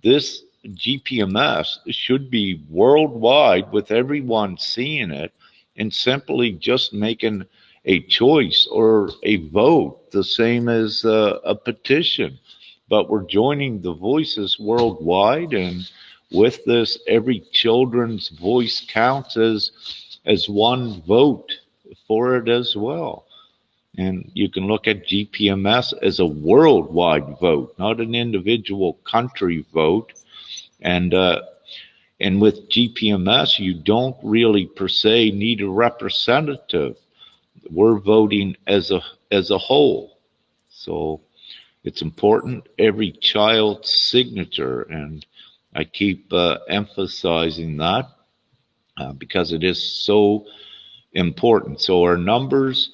this GPMS should be worldwide, with everyone seeing it and simply just making a choice or a vote, the same as a petition. But we're joining the voices worldwide, and with this, every children's voice counts as one vote for it as well. And you can look at GPMS as a worldwide vote, not an individual country vote. And with GPMS, you don't really per se need a representative. We're voting as a whole. So it's important, every child's signature, and I keep emphasizing that because it is so important. So our numbers,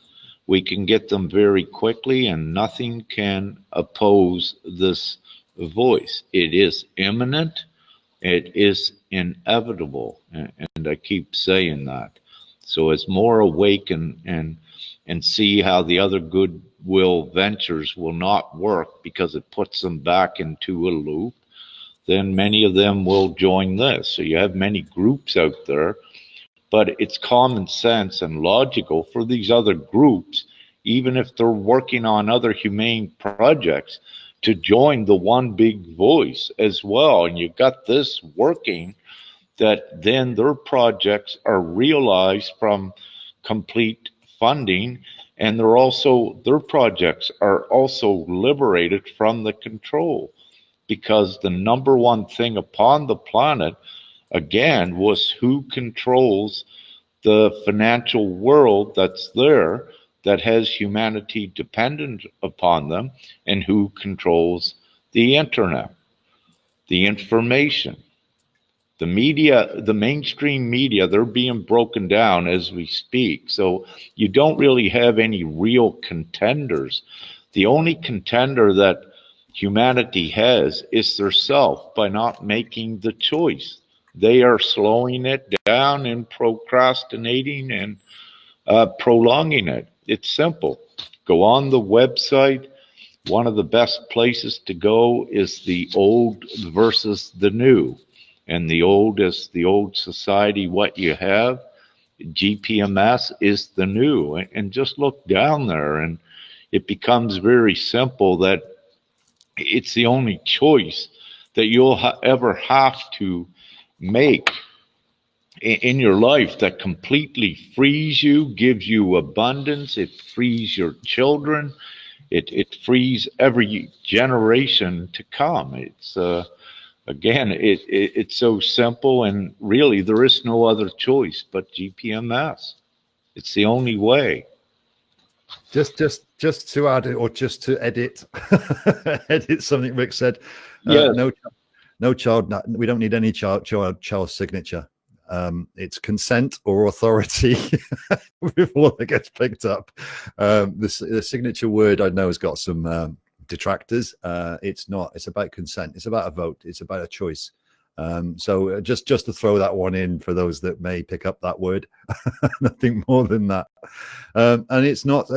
we can get them very quickly, and nothing can oppose this voice. It is imminent. It is inevitable. And I keep saying that. So as more awaken and see how the other goodwill ventures will not work because it puts them back into a loop, then many of them will join this. So you have many groups out there but it's common sense and logical for these other groups, even if they're working on other humane projects, to join the one big voice as well. And you've got this working, that then their projects are realized from complete funding, and their projects are also liberated from the control, because the number one thing upon the planet, again, was who controls the financial world that's there, that has humanity dependent upon them, and who controls the internet, the information. The media, the mainstream media, they're being broken down as we speak. So you don't really have any real contenders. The only contender that humanity has is their self, by not making the choice. They are slowing it down and procrastinating and prolonging it. It's simple. Go on the website. One of the best places to go is the old versus the new. And the old is the old society, what you have. GPMS is the new. And just look down there, and it becomes very simple that it's the only choice that you'll ever have to make in your life, that completely frees you, gives you abundance. It frees your children. It frees every generation to come. It's again, it's so simple, and really there is no other choice but GPMS. It's the only way. Just to add, or just to edit, edit something Rick said. Yeah. No child. We don't need any child signature. It's consent or authority before that gets picked up. The signature word, I know, has got some detractors. It's not. It's about consent. It's about a vote. It's about a choice. So just to throw that one in for those that may pick up that word. Nothing more than that. And it's not.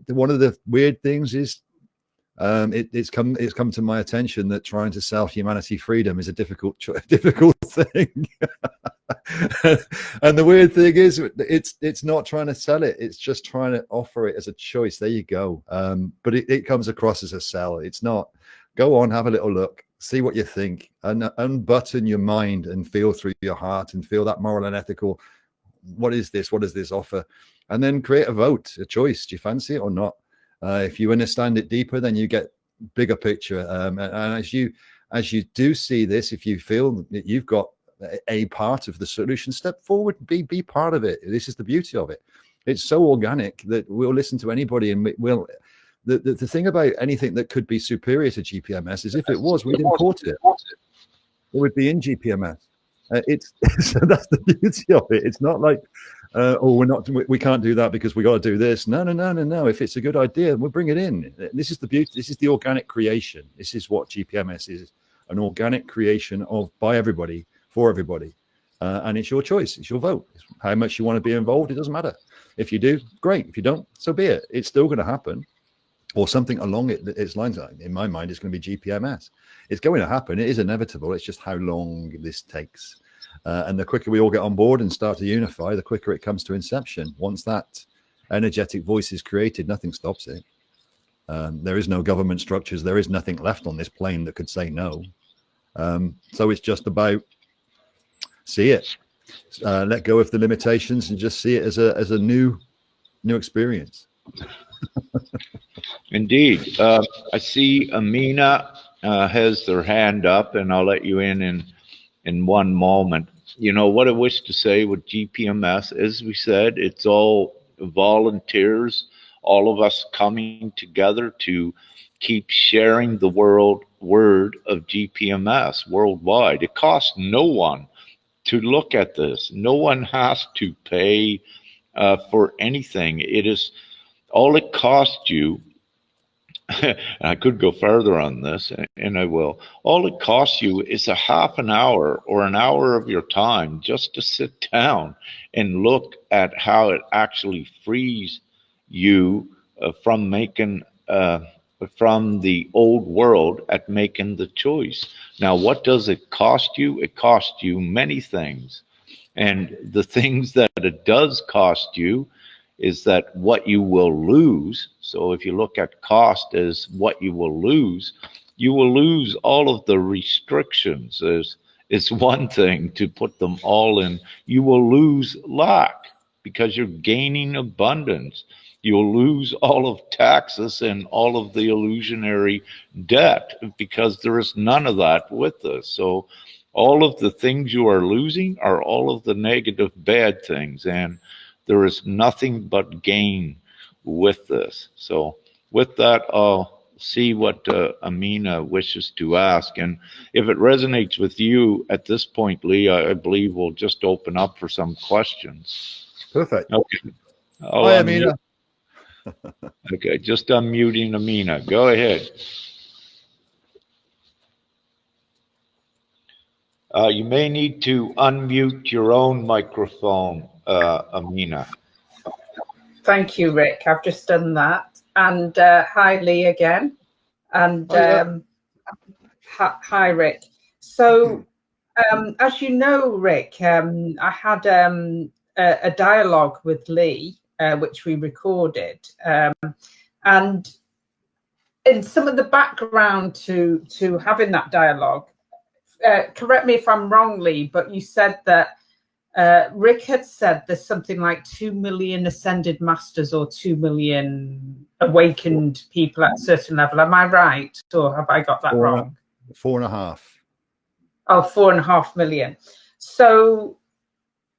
One of the weird things is, it's come to my attention that trying to sell humanity freedom is a difficult thing. And the weird thing is, it's not trying to sell it. It's just trying to offer it as a choice. There you go. But it comes across as a sell. It's not. Go on, have a little look, see what you think, and unbutton your mind and feel through your heart and feel that moral and ethical. What is this? What does this offer? And then create a vote, a choice. Do you fancy it or not? If you understand it deeper, then you get bigger picture. And as you do see this, if you feel that you've got a part of the solution, step forward, be part of it. This is the beauty of it. It's so organic that we'll listen to anybody, and we'll. The thing about anything that could be superior to GPMS is, if it was, we'd import it. It would be in GPMS. So that's the beauty of it. It's not like, we can't do that because we got to do this. No. If it's a good idea, we'll bring it in. This is the beauty. This is the organic creation. This is what GPMS is: an organic creation by everybody, for everybody. And it's your choice. It's your vote. It's how much you want to be involved. It doesn't matter. If you do, great. If you don't, so be it. It's still going to happen. Or something along its lines. In my mind, it's going to be GPMS. It's going to happen. It is inevitable. It's just how long this takes. And the quicker we all get on board and start to unify, the quicker it comes to inception. Once that energetic voice is created, nothing stops it. There is no government structures. There is nothing left on this plane that could say no. So it's just about see it, let go of the limitations, and just see it as a new experience. Indeed. I see Amina has their hand up, and I'll let you in one moment. You know, what I wish to say with GPMS, as we said, it's all volunteers, all of us coming together to keep sharing the word of GPMS worldwide. It costs no one to look at this. No one has to pay for anything. It is all it costs you. I could go further on this, and I will. All it costs you is a half an hour or an hour of your time just to sit down and look at how it actually frees you from making from the old world at making the choice. Now, what does it cost you? It costs you many things. And the things that it does cost you is that what you will lose. So if you look at cost as what you will lose all of the restrictions. It's one thing to put them all in. You will lose lack because you're gaining abundance. You'll lose all of taxes and all of the illusionary debt because there is none of that with us. So all of the things you are losing are all of the negative bad things, and there is nothing but gain with this. So with that, I'll see what Amina wishes to ask. And if it resonates with you at this point, Lee, I believe we'll just open up for some questions. Perfect. Okay. Hi, Amina. Okay, just unmuting Amina. Go ahead. You may need to unmute your own microphone, Amina. Thank you, Rick. I've just done that. And hi, Lee, again. And hi, Rick. So, as you know, Rick, I had a dialogue with Lee, which we recorded. And in some of the background to having that dialogue, correct me if I'm wrong, Lee, but you said that Rick had said there's something like 2 million ascended masters or 2 million awakened people at a certain level. Am I right? Or have I got that wrong? 4.5. Oh, 4.5 million. So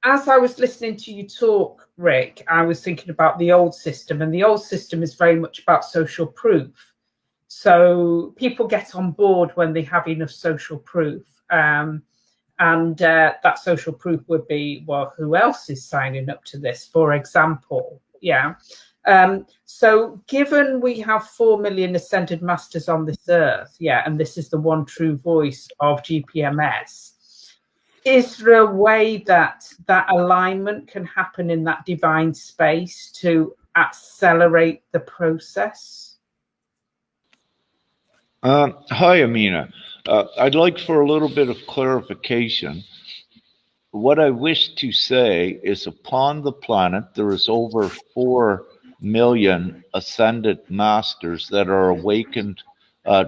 as I was listening to you talk, Rick, I was thinking about the old system, and the old system is very much about social proof. So people get on board when they have enough social proof. And that social proof would be, well, who else is signing up to this, for example? Yeah. So given we have 4 million ascended masters on this earth, yeah, and this is the one true voice of GPMS, is there a way that that alignment can happen in that divine space to accelerate the process? Hi, Amina. I'd like for a little bit of clarification. What I wish to say is upon the planet, there is over 4 million ascended masters that are awakened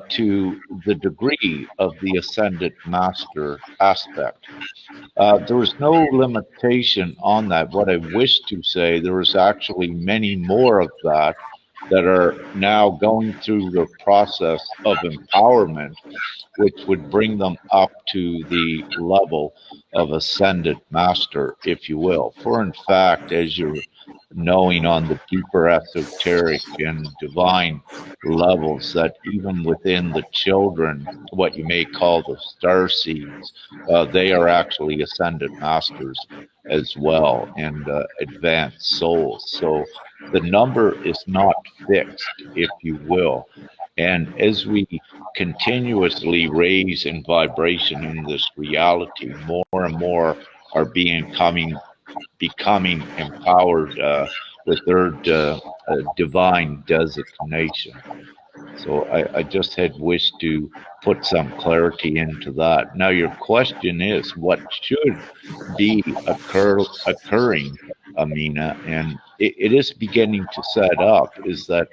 to the degree of the ascended master aspect. There is no limitation on that. What I wish to say, there is actually many more of that are now going through the process of empowerment, which would bring them up to the level of ascended master, if you will. For in fact, as you're knowing on the deeper esoteric and divine levels, that even within the children, what you may call the starseeds, they are actually ascended masters as well, and advanced souls. So the number is not fixed, if you will. And as we continuously raise in vibration in this reality, more and more are becoming empowered with their divine designation. So I just had wished to put some clarity into that. Now your question is, what should be occurring, Amina? And it is beginning to set up, is that,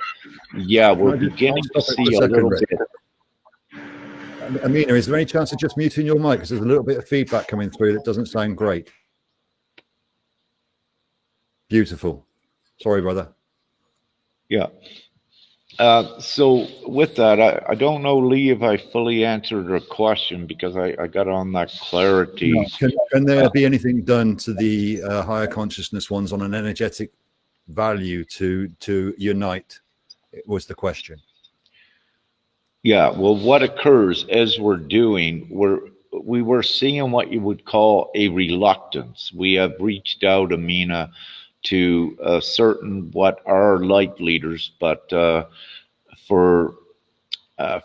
yeah, we're beginning to see a little bit. Amina, is there any chance of just muting your mic? Because there's a little bit of feedback coming through that doesn't sound great. Beautiful. Sorry, brother. Yeah. So with that, I don't know, Lee, if I fully answered her question, because I got on that clarity. No. Can there be anything done to the higher consciousness ones on an energetic value to unite? It was the question. Yeah, well, what occurs as we're doing, we were seeing what you would call a reluctance. We have reached out, Amina, to certain what are light leaders, but for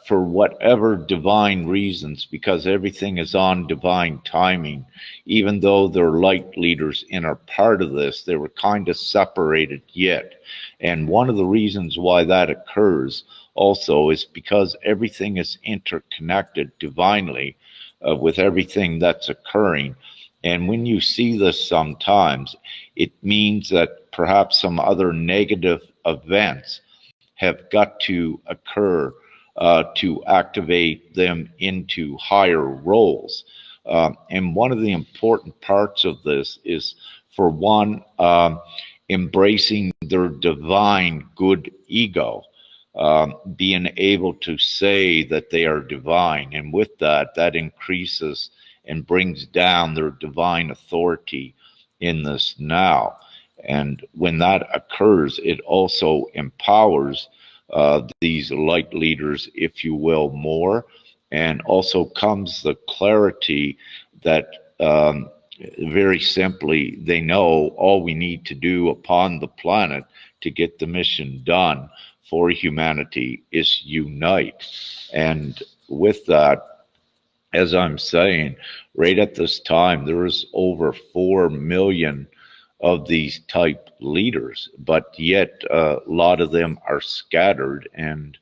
whatever divine reasons, because everything is on divine timing, even though they're light leaders and are part of this, they were kind of separated yet. And one of the reasons why that occurs also is because everything is interconnected divinely with everything that's occurring. And when you see this sometimes, it means that perhaps some other negative events have got to occur to activate them into higher roles. And one of the important parts of this is, for one, embracing their divine good ego, being able to say that they are divine. And with that, that increases and brings down their divine authority in this now. And when that occurs, it also empowers these light leaders, if you will, more. And also comes the clarity that very simply, they know all we need to do upon the planet to get the mission done for humanity is unite. And with that, as I'm saying, right at this time, there is over 4 million of these type leaders, but yet a lot of them are scattered and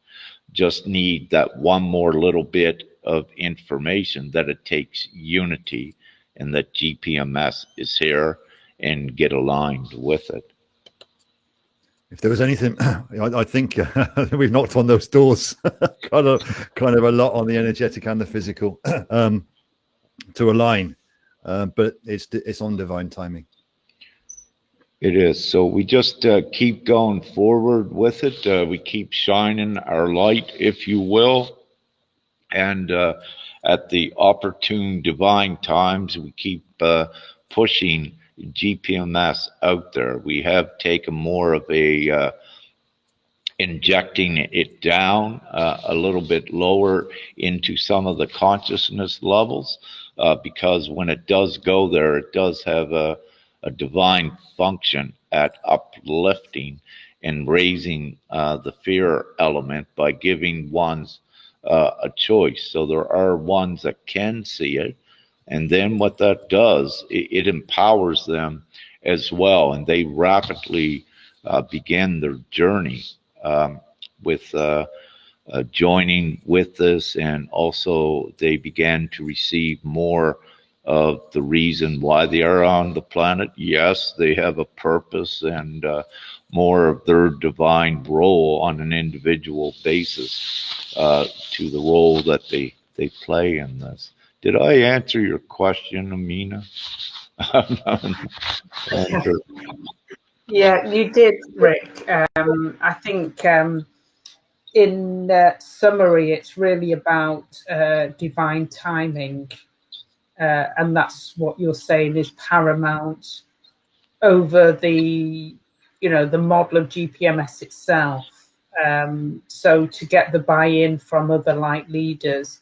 just need that one more little bit of information that it takes unity, and that GPMS is here, and get aligned with it. If there was anything, I think we've knocked on those doors kind of a lot on the energetic and the physical to align, but it's on divine timing. It is. So we just keep going forward with it. We keep shining our light, if you will, and at the opportune divine times, we keep pushing GPMS out there. We have taken more of a injecting it down a little bit lower into some of the consciousness levels, because when it does go there, it does have a divine function at uplifting and raising the fear element by giving one's a choice. So there are ones that can see it, and then what that does, it empowers them as well, and they rapidly begin their journey with joining with this, and also they began to receive more of the reason why they are on the planet. Yes, they have a purpose and more of their divine role on an individual basis to the role that they play in this. Did I answer your question, Amina? Yeah, you did, Rick. I think in summary, it's really about divine timing. And that's what you're saying is paramount over the, the model of GPMS itself. So to get the buy-in from other light leaders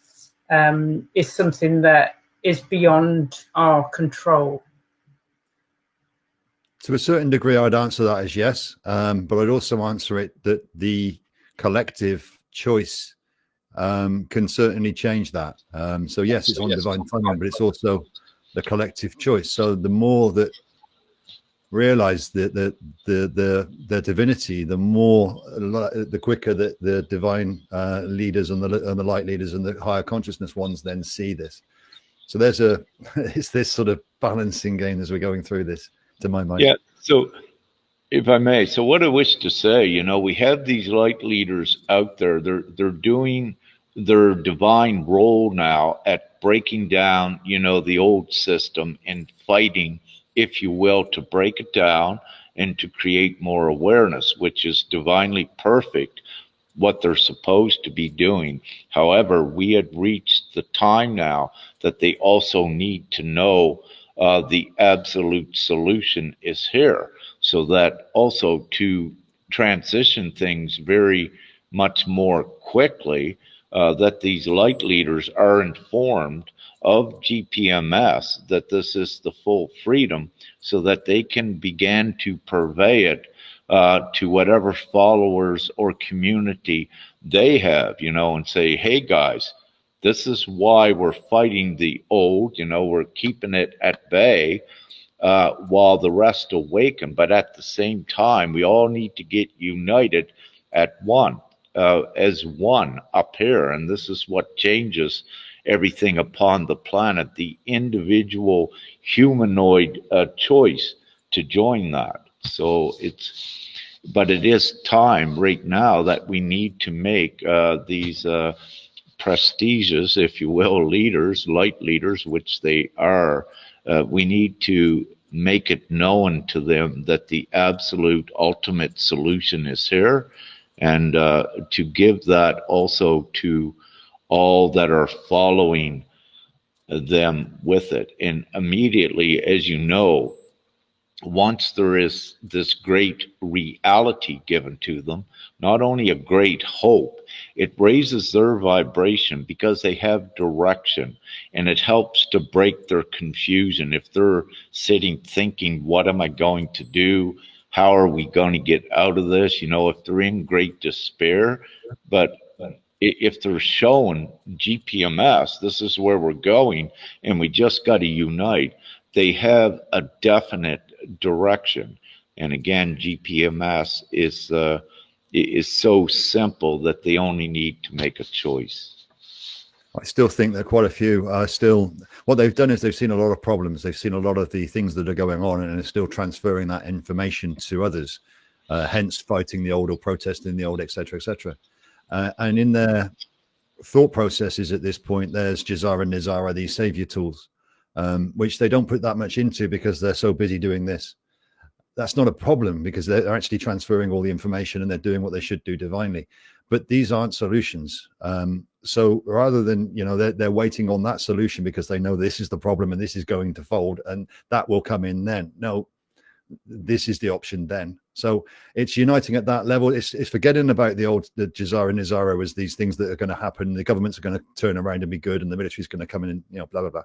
is something that is beyond our control. To a certain degree, I'd answer that as yes, but I'd also answer it that the collective choice can certainly change that. So yes, it's on divine timing, but it's also the collective choice. So the more that realize the divinity, the quicker that the divine leaders and the light leaders and the higher consciousness ones then see this. So it's this sort of balancing game as we're going through this, to my mind. Yeah. So if I may, so what I wish to say, we have these light leaders out there. They're doing their divine role now at breaking down, the old system and fighting, if you will, to break it down and to create more awareness, which is divinely perfect, what they're supposed to be doing. However, we had reached the time now that they also need to know the absolute solution is here, so that also to transition things very much more quickly, that these light leaders are informed of GPMS, that this is the full freedom, so that they can begin to purvey it to whatever followers or community they have, and say, hey guys, this is why we're fighting the old, we're keeping it at bay while the rest awaken. But at the same time, we all need to get united at one, as one up here. And this is what changes everything upon the planet, the individual humanoid choice to join that. So but it is time right now that we need to make these prestigious, if you will, leaders, light leaders, which they are. We need to make it known to them that the absolute ultimate solution is here, and to give that also to all that are following them with it. And immediately, as you know, once there is this great reality given to them, not only a great hope, it raises their vibration because they have direction, and it helps to break their confusion. If they're sitting thinking, what am I going to do? How are we going to get out of this? You know, if they're in great despair, but if they're shown GPMS, this is where we're going, and we just got to unite. They have a definite direction. And again, GPMS is so simple that they only need to make a choice. I still think that quite a few are still, what they've done is they've seen a lot of problems. They've seen a lot of the things that are going on, and are still transferring that information to others, hence fighting the old or protesting the old, etc., etc. And in their thought processes at this point, there's Jazara and Nizara, these savior tools, which they don't put that much into because they're so busy doing this. That's not a problem because they're actually transferring all the information and they're doing what they should do divinely. But these aren't solutions. So rather than, you know, they're waiting on that solution because they know this is the problem and this is going to fold and that will come in then. No, this is the option then. So it's uniting at that level. It's forgetting about the Jazara and Nizara as these things that are going to happen. The governments are going to turn around and be good, and the military is going to come in and, you know, blah, blah,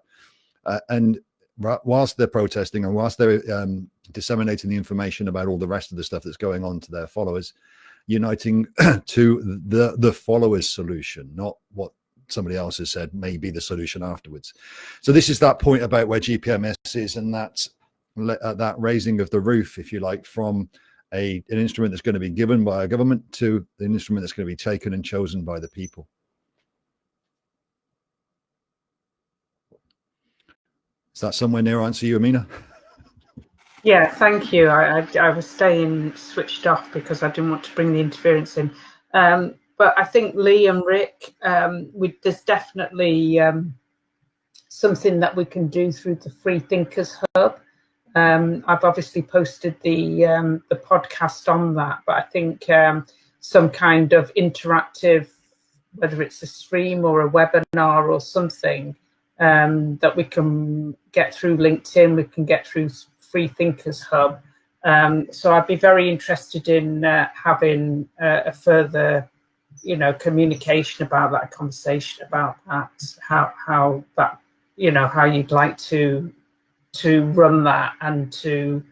blah. And whilst they're protesting and whilst they're disseminating the information about all the rest of the stuff that's going on to their followers, uniting to the followers' solution, not what somebody else has said may be the solution afterwards. So this is that point about where GPMS is, and that raising of the roof, if you like, from an instrument that's going to be given by a government to an instrument that's going to be taken and chosen by the people. Is that somewhere near answer you, Amina? Yeah, thank you. I was staying switched off because I didn't want to bring the interference in. But I think Lee and Rick, there's definitely something that we can do through the Free Thinkers Hub. I've obviously posted the podcast on that, but I think some kind of interactive, whether it's a stream or a webinar or something, that we can get through LinkedIn, we can get through Free Thinkers Hub. So I'd be very interested in having a further, you know, communication about that, conversation about that, how that, you know, how you'd like to run that and to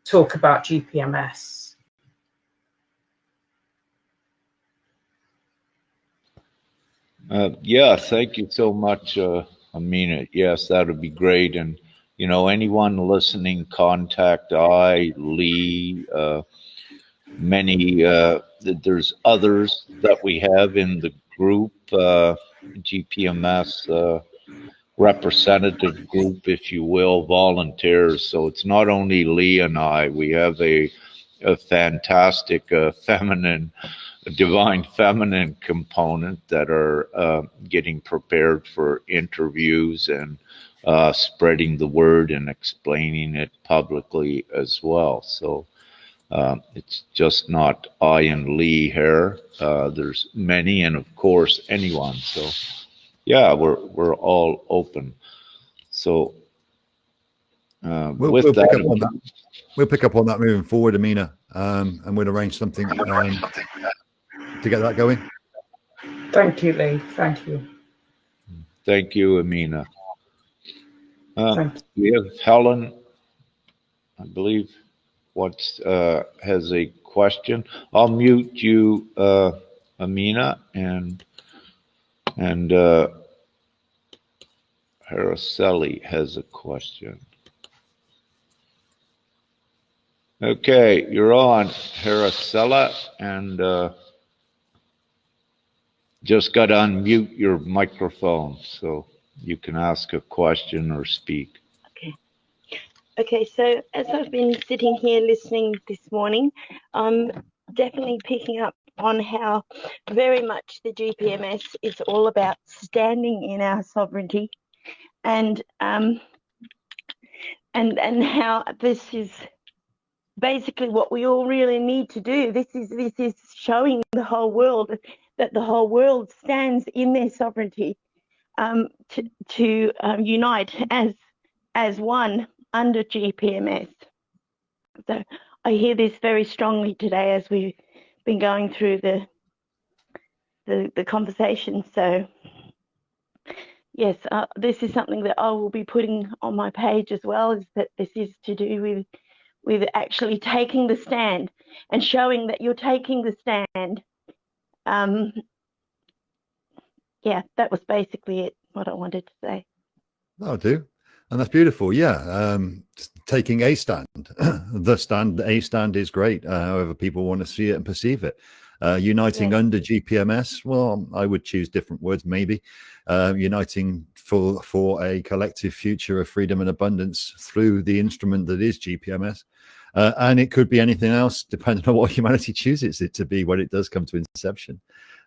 talk about GPMS. Yeah, thank you so much, Amina. Yes, that would be great. And, you know, anyone listening, contact Lee, many, there's others that we have in the group, GPMS representative group, if you will, volunteers. So it's not only Lee and I, we have a fantastic divine feminine component that are getting prepared for interviews and spreading the word and explaining it publicly as well. So it's just not I and Lee here. There's many, and of course anyone. So yeah, we're all open. So we'll pick up on that moving forward, Amina, and we'll arrange something to get that going. Thank you, Lee. Thank you. Thank you, Amina. We have Helen, I believe, has a question. I'll mute you, Amina, and Hieros has a question. Okay, you're on, Hieros, and Just got to unmute your microphone so you can ask a question or speak. Okay. Okay, so as I've been sitting here listening this morning, I'm definitely picking up on how very much the GPMS is all about standing in our sovereignty, and how this is basically what we all really need to do. This is showing the whole world that the whole world stands in their sovereignty, to unite as one under GPMS. So I hear this very strongly today as we've been going through the conversation. So yes, this is something that I will be putting on my page as well, is that this is to do with actually taking the stand and showing that you're taking the stand. Yeah, that was basically it, what I wanted to say. That'll do. And that's beautiful. Yeah. Taking a stand, the stand, a stand is great. However people want to see it and perceive it. Uniting under GPMS. Well, I would choose different words, maybe. Uniting for a collective future of freedom and abundance through the instrument that is GPMS. And it could be anything else, depending on what humanity chooses it to be when it does come to inception.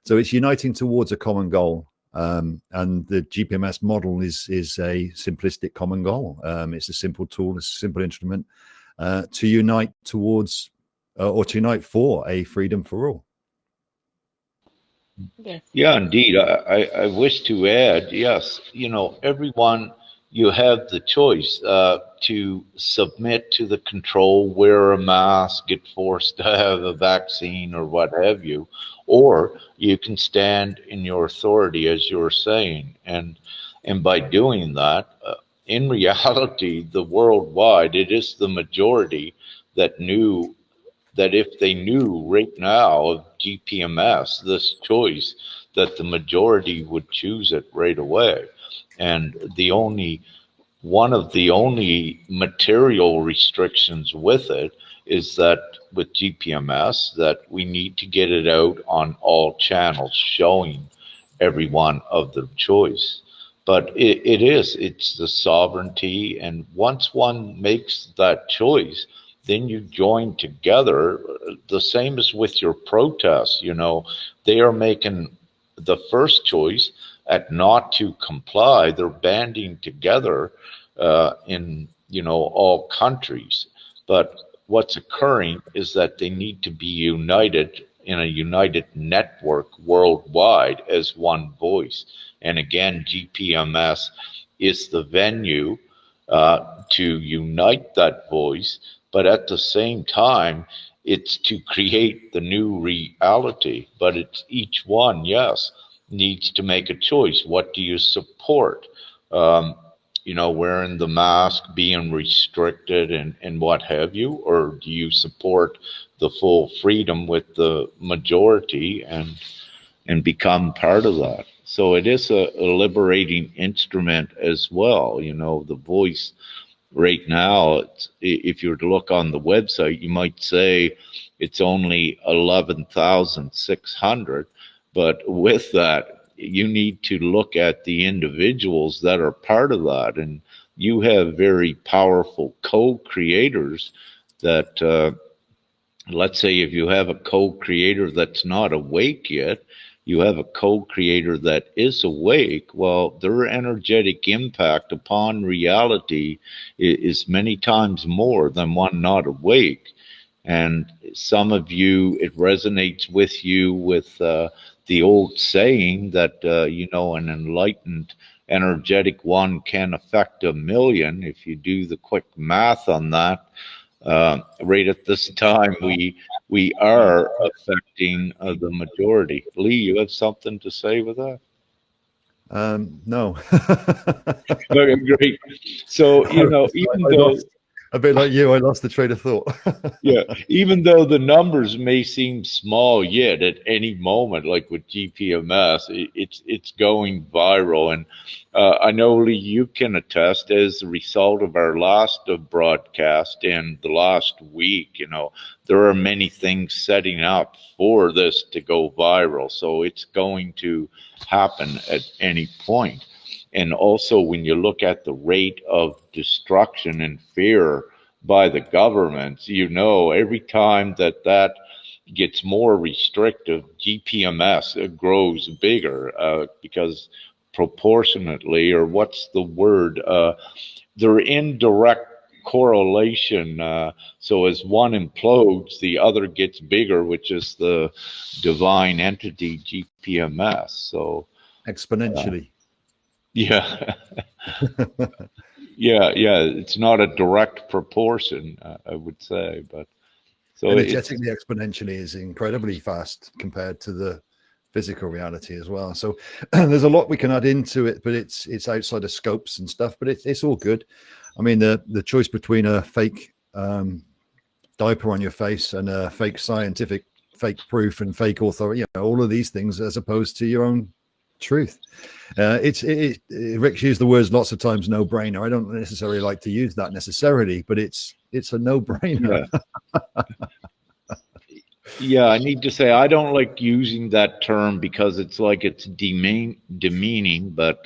So it's uniting towards a common goal. And the GPMS model is a simplistic common goal. It's a simple tool, it's a simple instrument to unite towards or to unite for a freedom for all. Yes. Yeah, indeed. I wish to add, yes, everyone, you have the choice to submit to the control, wear a mask, get forced to have a vaccine or what have you, or you can stand in your authority, as you're saying. And by doing that, in reality, the worldwide, it is the majority that knew that if they knew right now of GPMS, this choice, that the majority would choose it right away. And one of the only material restrictions with it is that with GPMS, that we need to get it out on all channels, showing everyone of the choice. But it's the sovereignty. And once one makes that choice, then you join together. The same as with your protests, they are making the first choice at not to comply. They're banding together in, all countries. But what's occurring is that they need to be united in a united network worldwide as one voice. And again, GPMS is the venue to unite that voice. But at the same time, it's to create the new reality. But it's each one, yes, needs to make a choice. What do you support? Wearing the mask, being restricted and what have you? Or do you support the full freedom with the majority and become part of that? So it is a liberating instrument as well. The voice right now, if you were to look on the website, you might say it's only 11,600. But with that, you need to look at the individuals that are part of that. And you have very powerful co-creators that, let's say if you have a co-creator that's not awake yet, you have a co-creator that is awake. Well, their energetic impact upon reality is many times more than one not awake. And some of you, it resonates with you with the old saying that, an enlightened energetic one can affect 1,000,000. If you do the quick math on that, right at this time, we are affecting the majority. Lee, you have something to say with that? No. Very great. So, even though A bit like you, I lost the train of thought. Yeah, even though the numbers may seem small yet at any moment, like with GPMS, it's going viral. And I know, Lee, you can attest as a result of our last broadcast and the last week, there are many things setting up for this to go viral. So it's going to happen at any point. And also, when you look at the rate of destruction and fear by the governments, every time that gets more restrictive, GPMS grows bigger because proportionately, or what's the word? They're in direct correlation. So as one implodes, the other gets bigger, which is the divine entity GPMS. So Exponentially. Yeah. Yeah. It's not a direct proportion, I would say, but so energetically exponentially is incredibly fast compared to the physical reality as well. So there's a lot we can add into it, but it's outside of scopes and stuff, but it's all good. I mean, the choice between a fake diaper on your face and a fake scientific fake proof and fake authority, all of these things as opposed to your own truth. Rick's used the words lots of times, no brainer. I don't necessarily like to use that necessarily, but it's a no brainer. Yeah, I need to say I don't like using that term because it's like it's demeaning, but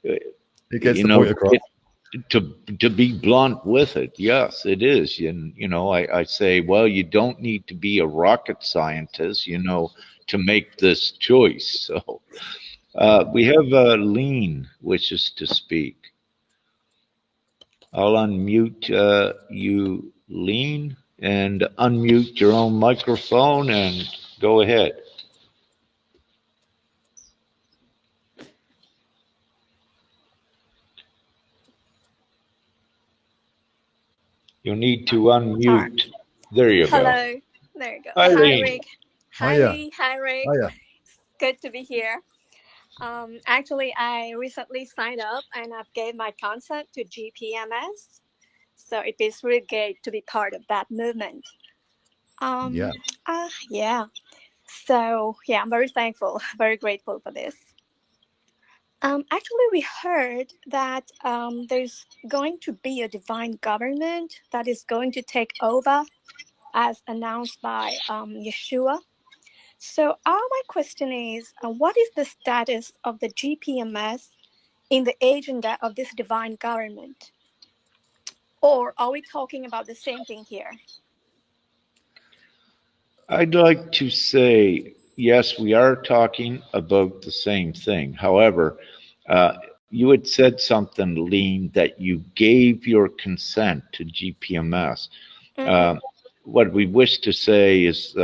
it gets the point across. To be blunt with it, yes, it is. And I say, well, you don't need to be a rocket scientist, to make this choice. So we have Lean wishes to speak. I'll unmute you, Lean, and unmute your own microphone and go ahead. You'll need to unmute. There you go. Hello. There you go. Hi, Hi, Rick. Hi, Hiya. Lee. Hi, Rick. Hiya. Good to be here. Actually, I recently signed up and I've gave my consent to GPMS. So it is really great to be part of that movement. Yeah. So, yeah, I'm very thankful, very grateful for this. Actually, we heard that there's going to be a divine government that is going to take over as announced by Yeshua. So my question is, what is the status of the GPMS in the agenda of this divine government? Or are we talking about the same thing here? I'd like to say, yes, we are talking about the same thing. However, you had said something, Lean, that you gave your consent to GPMS. Mm-hmm. What we wish to say is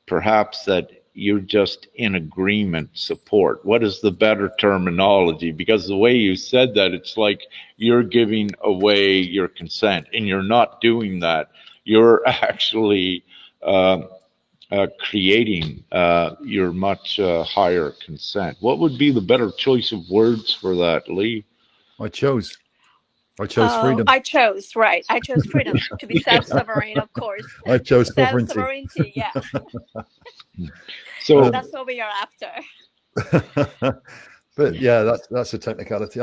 perhaps that you're just in agreement, support. What is the better terminology? Because the way you said that, it's like you're giving away your consent, and you're not doing that. You're actually creating your much higher consent. What would be the better choice of words for that, Lee? I chose freedom. I chose freedom to be self-sovereign, of course. I chose self-sovereignty, yeah. So that's what we are after. But yeah, that's a technicality.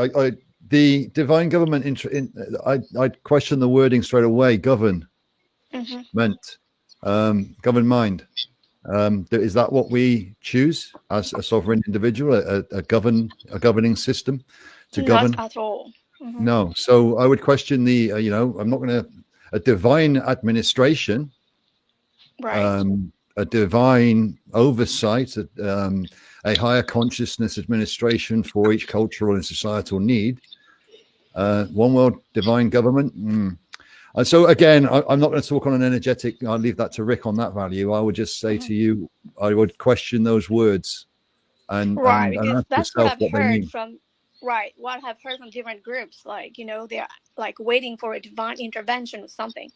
The divine government, I'd question the wording straight away. Govern meant govern mind. Is that what we choose as a sovereign individual, a governing system to govern? Not at all. Mm-hmm. No. So I would question I'm not going to, a divine administration, right. A divine oversight, a higher consciousness administration for each cultural and societal need, one world divine government. And so again, I'm not going to talk on an energetic, I'll leave that to Rick on that value. I would just say to you, I would question those words and because that's what I've heard from what I've heard from different groups, they're like waiting for a divine intervention or something.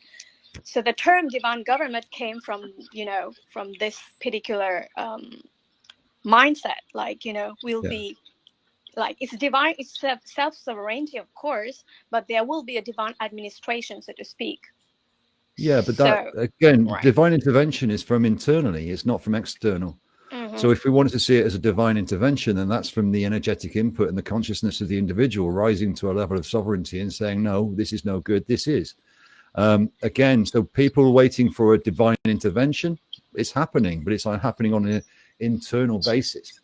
So the term divine government came from this particular mindset, we'll be Like it's divine, it's self-sovereignty, of course, but there will be a divine administration, so to speak. Yeah, but that, again, divine intervention is from internally, it's not from external. So if we wanted to see it as a divine intervention, then that's from the energetic input and the consciousness of the individual rising to a level of sovereignty and saying, no, this is no good, this is. Again, so people waiting for a divine intervention, it's happening, but it's happening on an internal basis.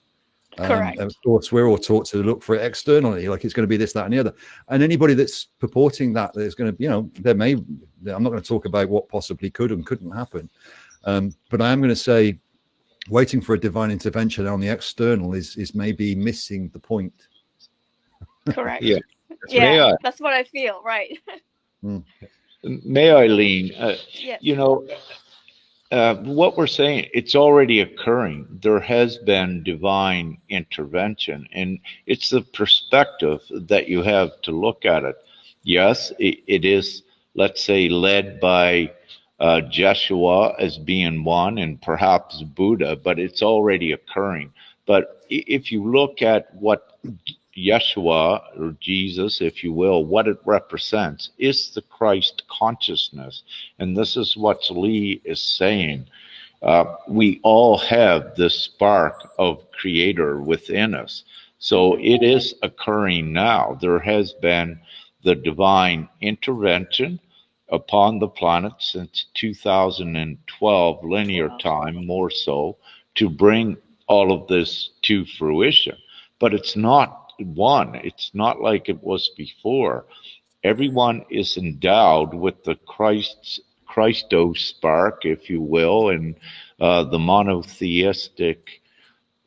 Correct. Of course, we're all taught to look for it externally, like it's going to be this, that, and the other. And anybody that's purporting that, there's going to, you know, there may, I'm not going to talk about what possibly could and couldn't happen. But I am going to say, waiting for a divine intervention on the external is maybe missing the point. Correct. Yeah. Yeah, that's what I feel, right? May I, Lean? Yes. You know, what we're saying, it's already occurring. There has been divine intervention, and it's the perspective that you have to look at it. Yes, it is, let's say, led by Jeshua as being one, and perhaps Buddha, but it's already occurring. But if you look at what Yeshua, or Jesus, if you will, what it represents is the Christ consciousness. And this is what Lee is saying. We all have this spark of creator within us. So it is occurring now. There has been the divine intervention upon the planet since 2012 linear time, more so, to bring all of this to fruition. But it's not one. It's not like it was before. Everyone is endowed with the Christo spark, if you will, and the monotheistic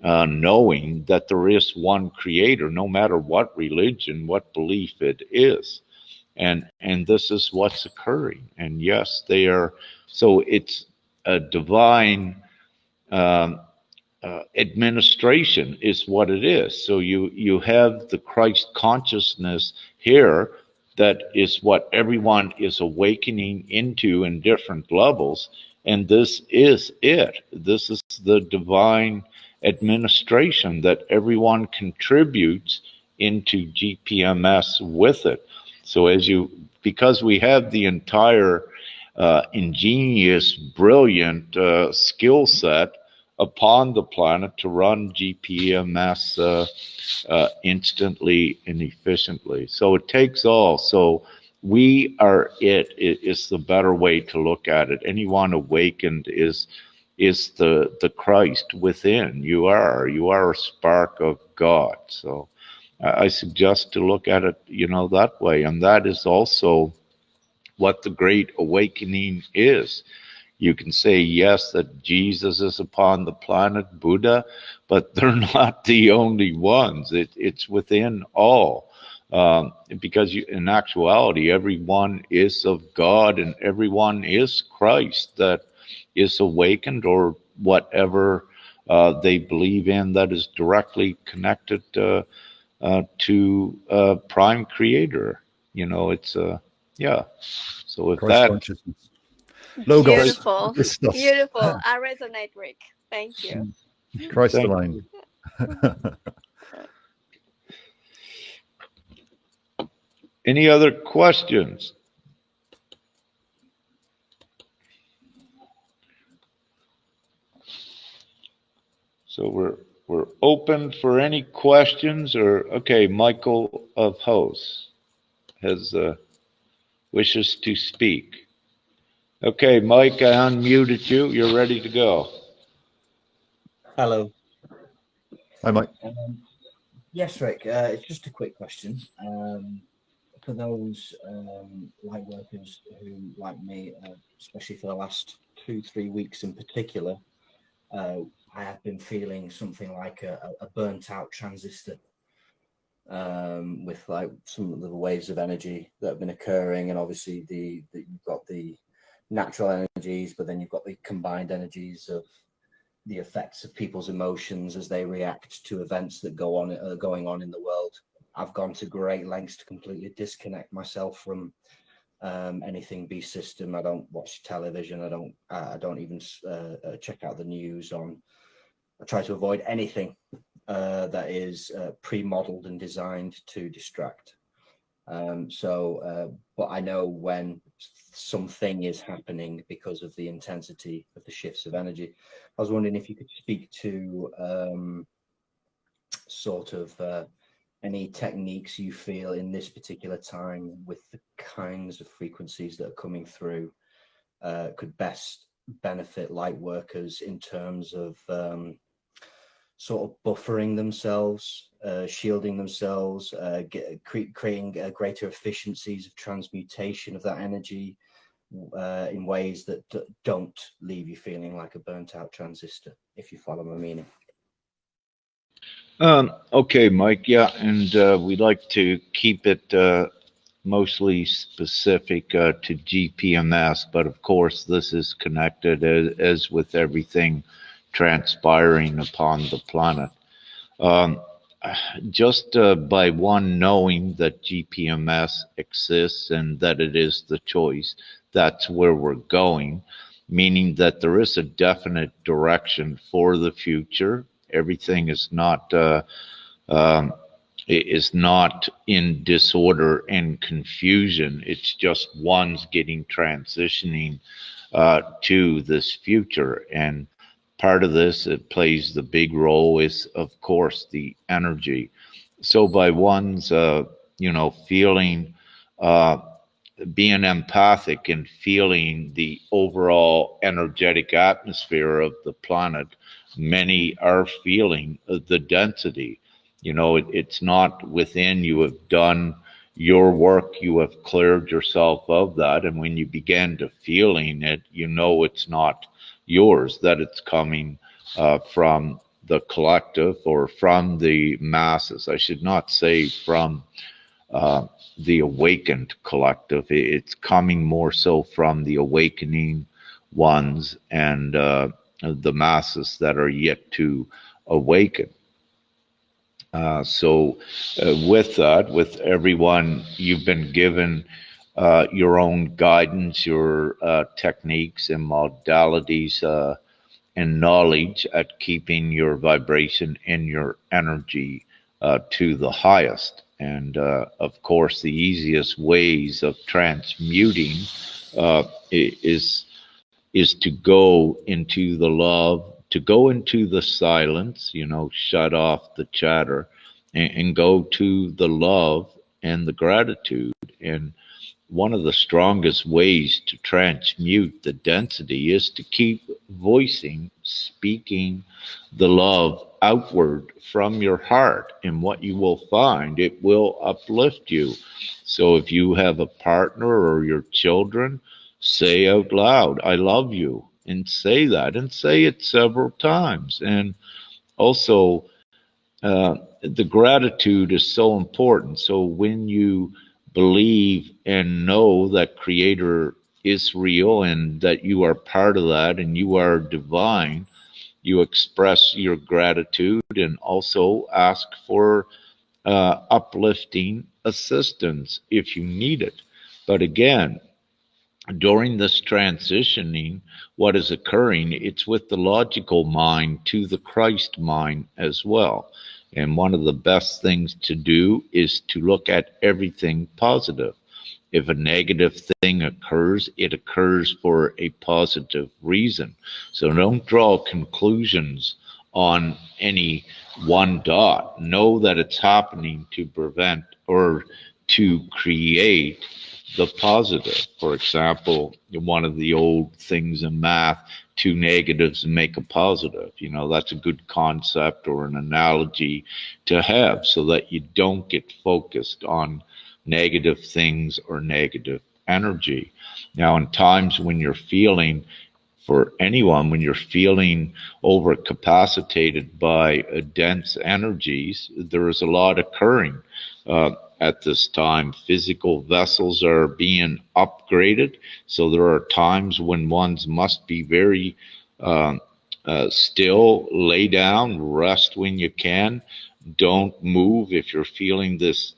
knowing that there is one creator, no matter what religion, what belief it is. And this is what's occurring. And yes, they are. So it's a divine administration is what it is. So you have the Christ consciousness here that is what everyone is awakening into in different levels. And this is it. This is the divine administration that everyone contributes into GPMS with it. So because we have the entire ingenious, brilliant skill set upon the planet to run GPMS instantly and efficiently. So it takes all. So we are it is the better way to look at it. Anyone awakened is the Christ within. You are a spark of God. So I suggest to look at it, that way. And that is also what the Great Awakening is. You can say, yes, that Jesus is upon the planet, Buddha, but they're not the only ones. It's within all. Because in actuality, everyone is of God and everyone is Christ that is awakened, or whatever they believe in that is directly connected to Prime Creator. It's yeah. So with Christ that, consciousness. Logos. Beautiful. I resonate, Rick. Thank you. Christ aligned. Any other questions? So we're open for any questions, or okay, Michael of Hos has wishes to speak. Okay, Mike, I unmuted you. You're ready to go. Hello. Hi, Mike. Yes, Rick. It's just a quick question. For those light workers who, like me, especially for the last 2-3 weeks in particular, I have been feeling something like a burnt out transistor, with like some of the waves of energy that have been occurring, and obviously you've got the natural energies, but then you've got the combined energies of the effects of people's emotions as they react to events that are going on in the world. I've gone to great lengths to completely disconnect myself from anything beast system. I don't watch television. I don't even check out the news I try to avoid anything that is pre-modeled and designed to distract. But I know when something is happening because of the intensity of the shifts of energy. I was wondering if you could speak to sort of any techniques you feel in this particular time with the kinds of frequencies that are coming through could best benefit light workers in terms of sort of buffering themselves, shielding themselves, creating greater efficiencies of transmutation of that energy in ways that don't leave you feeling like a burnt out transistor, if you follow my meaning. Okay, Mike. Yeah, and we'd like to keep it mostly specific to GPMS, but of course this is connected as with everything transpiring upon the planet. Just by one knowing that GPMS exists and that it is the choice, that's where we're going, meaning that there is a definite direction for the future. Everything is not in disorder and confusion. It's just one's getting transitioning to this future. And part of this, it plays the big role is, of course, the energy. So by one's, feeling, being empathic and feeling the overall energetic atmosphere of the planet, many are feeling the density. It's not within. You have done your work. You have cleared yourself of that. And when you begin to feeling it, it's not yours, that it's coming from the collective or from the masses. I should not say from the awakened collective. It's coming more so from the awakening ones and the masses that are yet to awaken. So with that, with everyone, you've been given your own guidance, your techniques and modalities and knowledge at keeping your vibration and your energy to the highest. And of course, the easiest ways of transmuting is to go into the love, to go into the silence, shut off the chatter and go to the love and the gratitude. And one of the strongest ways to transmute the density is to keep voicing, speaking the love outward from your heart. And what you will find, it will uplift you. So if you have a partner or your children, say out loud, I love you, and say that, and say it several times. And also, the gratitude is so important. So when you believe and know that Creator is real and that you are part of that and you are divine, you express your gratitude and also ask for uplifting assistance if you need it. But again, during this transitioning, what is occurring, it's with the logical mind to the Christ mind as well. And one of the best things to do is to look at everything positive. If a negative thing occurs, it occurs for a positive reason. So don't draw conclusions on any one dot. Know that it's happening to prevent or to create the positive. For example, one of the old things in math, two negatives make a positive. That's a good concept or an analogy to have so that you don't get focused on negative things or negative energy. Now, in times when you're feeling, for anyone, when you're feeling overcapacitated by dense energies, there is a lot occurring at this time. Physical vessels are being upgraded, so there are times when ones must be very still, lay down, rest when you can, don't move. If you're feeling this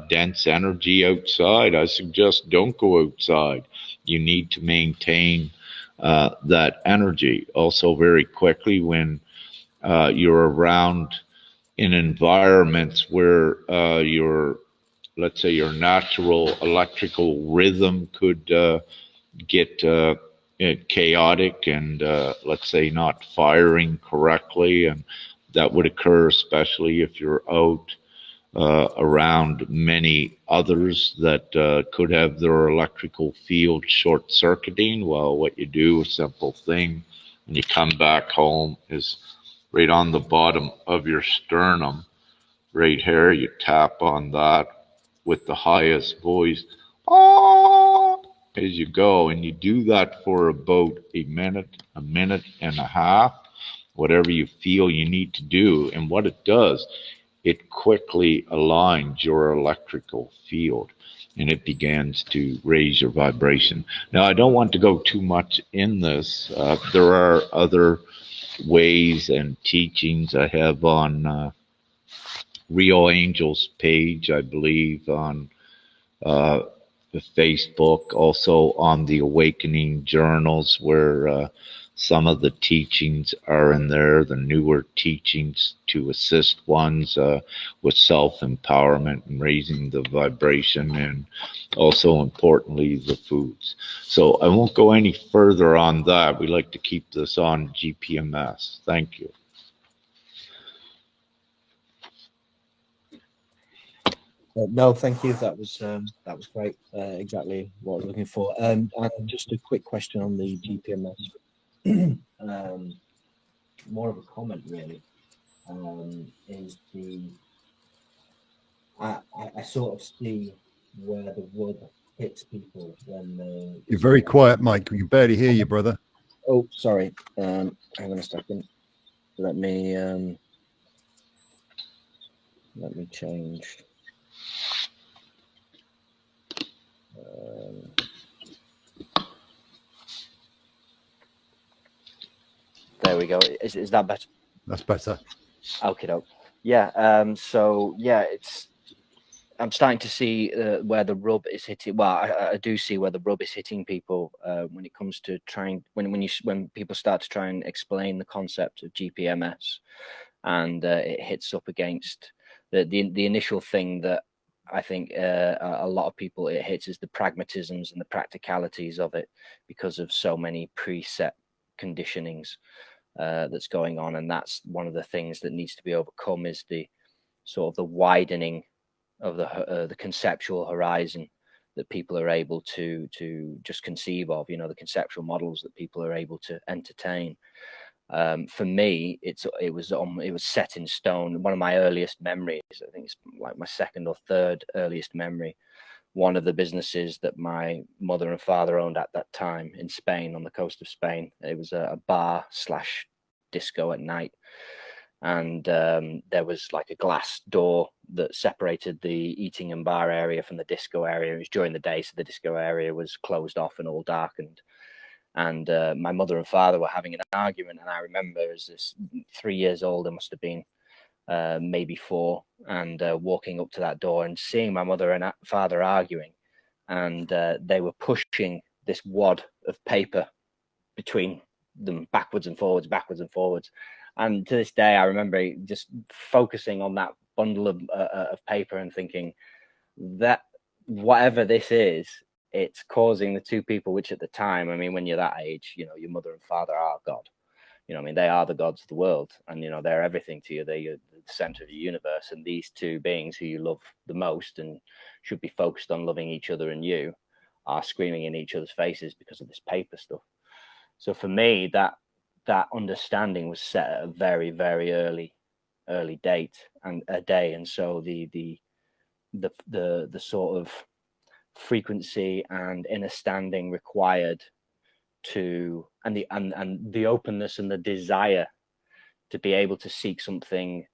dense energy outside, I suggest don't go outside. You need to maintain that energy. Also, very quickly, when you're around in environments where let's say your natural electrical rhythm could get chaotic and let's say not firing correctly, and that would occur especially if you're out around many others that could have their electrical field short circuiting. Well, what you do, a simple thing, when you come back home, is right on the bottom of your sternum, right here, you tap on that with the highest voice, ah, as you go, and you do that for about a minute and a half, whatever you feel you need to do. And what it does, it quickly aligns your electrical field and it begins to raise your vibration. Now, I don't want to go too much in this. There are other ways and teachings I have on Real Angels page, I believe, on the Facebook, also on the Awakening Journals, where some of the teachings are in there, the newer teachings to assist ones with self-empowerment and raising the vibration, and also importantly, the foods. So I won't go any further on that. We like to keep this on GPMS. Thank you. No, thank you. That was great. Exactly what I was looking for. And just a quick question on the GPMS. More of a comment, really. Is I sort of see where the wood hits people when they. You're very quiet, Mike. You barely hear you, brother. Oh, sorry. Hang on a second. Let me change. There we go. Is that better? That's better. Okay, doke. Yeah. So yeah, I'm starting to see where the rub is hitting. Well, I do see where the rub is hitting people when it comes to trying when people start to try and explain the concept of GPMS, and it hits up against the initial thing that I think a lot of people it hits is the pragmatisms and the practicalities of it because of so many preset conditionings that's going on, and that's one of the things that needs to be overcome is the sort of the widening of the conceptual horizon that people are able to just conceive of, you know, the conceptual models that people are able to entertain. For me, it was set in stone. One of my earliest memories, I think it's like my second or third earliest memory, one of the businesses that my mother and father owned at that time in Spain, on the coast of Spain. It was a bar / disco at night. And there was like a glass door that separated the eating and bar area from the disco area. It was during the day, so the disco area was closed off and all darkened. And my mother and father were having an argument. And I remember as this 3 years old, I must have been maybe 4, and walking up to that door and seeing my mother and father arguing. And they were pushing this wad of paper between them backwards and forwards. And to this day, I remember just focusing on that bundle of paper and thinking that whatever this is, it's causing the two people, which at the time, I mean, when you're that age, you know, your mother and father are God. You know, I mean, they are the gods of the world, and, you know, they're everything to you. They're the center of the universe. And these two beings who you love the most and should be focused on loving each other and you are screaming in each other's faces because of this paper stuff. So for me, that understanding was set at a very, very early date and a day. And so the sort of frequency and understanding required to, and the openness and the desire to be able to seek something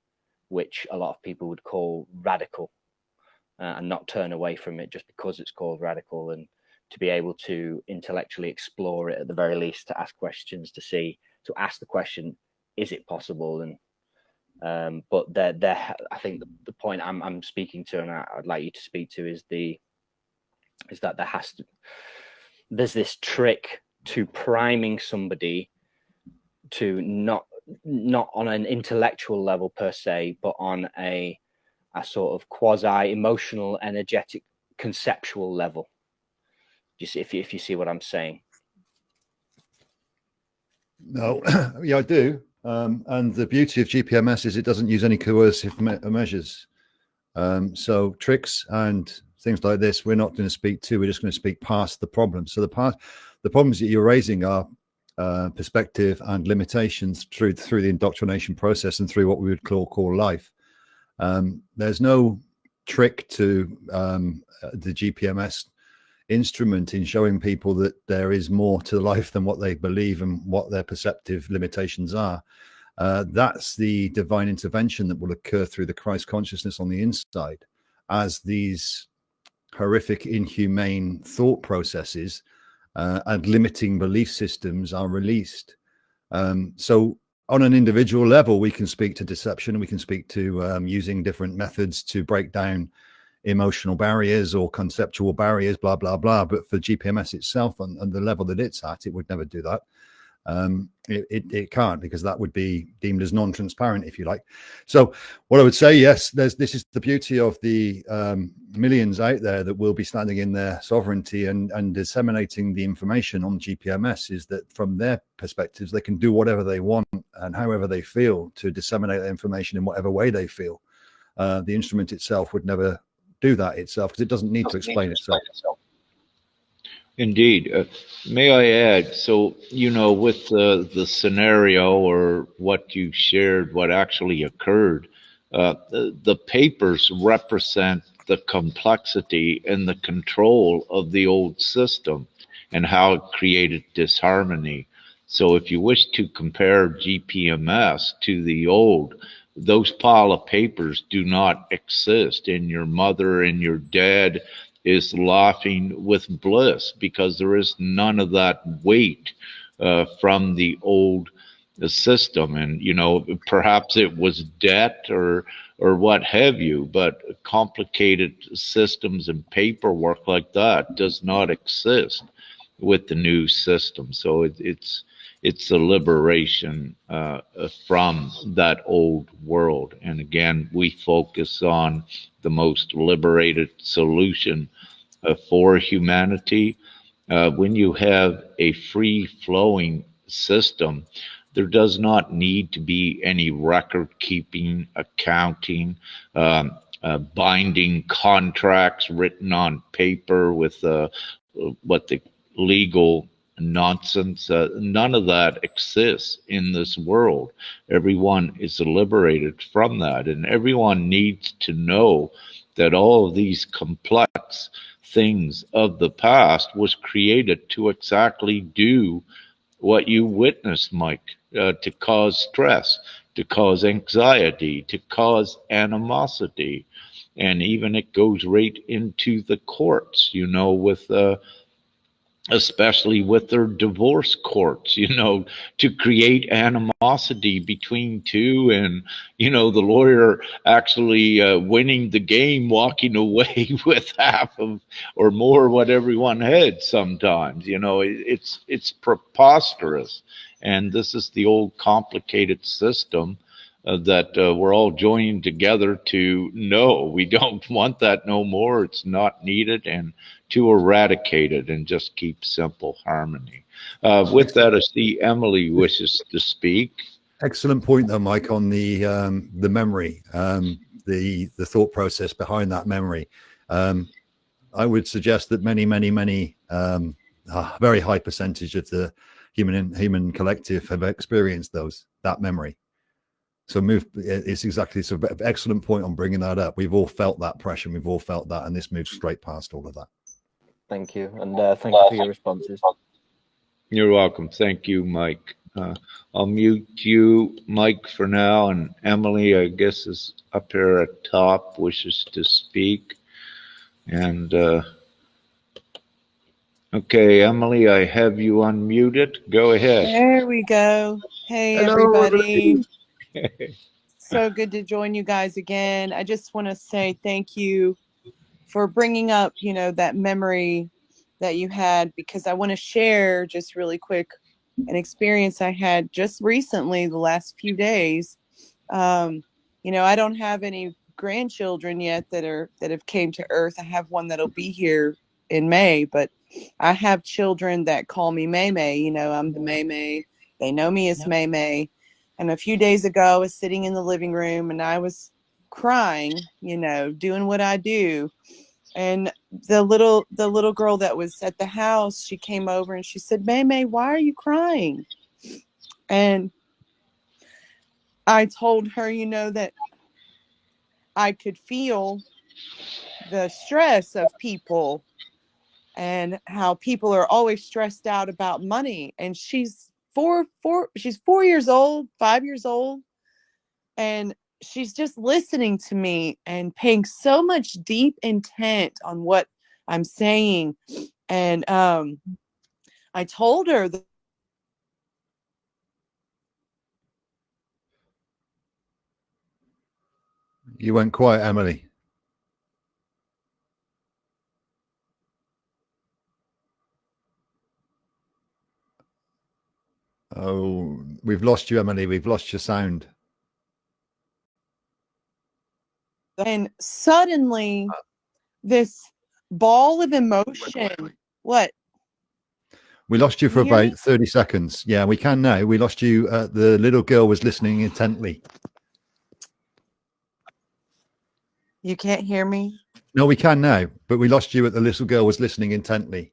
which a lot of people would call radical, and not turn away from it just because it's called radical, and to be able to intellectually explore it at the very least, to ask questions, to ask the question, is it possible? And but there I think the point I'm speaking to, and I'd like you to speak to, is that there's this trick to priming somebody to not not on an intellectual level per se, but on a sort of quasi emotional, energetic, conceptual level. Just if you see what I'm saying. No, yeah, I do. And the beauty of GPMS is it doesn't use any coercive measures. So tricks and things like this, we're not going to speak to. We're just going to speak past the problems. So the problems that you're raising are perspective and limitations through the indoctrination process and through what we would call life. There's no trick to the GPMS instrument in showing people that there is more to life than what they believe and what their perceptive limitations are. That's the divine intervention that will occur through the Christ consciousness on the inside as these horrific, inhumane thought processes and limiting belief systems are released. So on an individual level, we can speak to deception. We can speak to using different methods to break down emotional barriers or conceptual barriers, blah, blah, blah. But for GPMS itself, on the level that it's at, it would never do that. It can't, because that would be deemed as non-transparent, if you like. So what I would say, yes, this is the beauty of the millions out there that will be standing in their sovereignty and disseminating the information on GPMS, is that from their perspectives, they can do whatever they want and however they feel to disseminate that information in whatever way they feel. The instrument itself would never do that itself, because it doesn't need to explain itself. Indeed. May I add, so, with the scenario or what you shared, what actually occurred, the papers represent the complexity and the control of the old system and how it created disharmony. So if you wish to compare GPMS to the old, those pile of papers do not exist, and your mother and your dad is laughing with bliss because there is none of that weight from the old system. And perhaps it was debt or what have you, but complicated systems and paperwork like that does not exist with the new system. So it's a liberation from that old world. And again, we focus on the most liberated solution for humanity. When you have a free-flowing system, there does not need to be any record-keeping, accounting, binding contracts written on paper with what the legal nonsense. None of that exists in this world. Everyone is liberated from that, and everyone needs to know that all of these complex things of the past was created to exactly do what you witnessed, Mike, to cause stress, to cause anxiety, to cause animosity. And even it goes right into the courts, with especially with their divorce courts, to create animosity between two, and, the lawyer actually winning the game, walking away with half of or more what everyone had sometimes. It's preposterous. And this is the old complicated system that we're all joining together to know. We don't want that no more. It's not needed, and to eradicate it and just keep simple harmony. With that, I see Emily wishes to speak. Excellent point, though, Mike, on the memory, the thought process behind that memory. I would suggest that many, very high percentage of the human collective have experienced that memory. So it's exactly, so excellent point on bringing that up. We've all felt that pressure, we've all felt that, and this moves straight past all of that. Thank you, and thank you for your responses. You're welcome. Thank you, Mike. I'll mute you, Mike, for now, and Emily, I guess, is up here at top, wishes to speak. And okay, Emily, I have you unmuted. Go ahead. There we go. Hey, Hello, everybody. So good to join you guys again. I just want to say thank you for bringing up, that memory that you had, because I want to share just really quick an experience I had just recently, the last few days. You know, I don't have any grandchildren yet that have came to Earth. I have one that'll be here in May, but I have children that call me May May. You know, I'm the May May. They know me as May May. And a few days ago, I was sitting in the living room and I was crying, you know, doing what I do. And the little girl that was at the house, she came over and she said, May May, why are you crying? And I told her, you know, that I could feel the stress of people and how people are always stressed out about money. And she's she's 4 years old, 5 years old. And she's just listening to me and paying so much deep intent on what I'm saying. And I told her that You went quiet, Emily. Oh, we've lost you, Emily. We've lost your sound. and suddenly this ball of emotion. What? We lost you for Can you hear about 30 seconds. Yeah, we can now. We lost you. The little girl was listening intently. You can't hear me? No, we can now, but we lost you at the little girl was listening intently.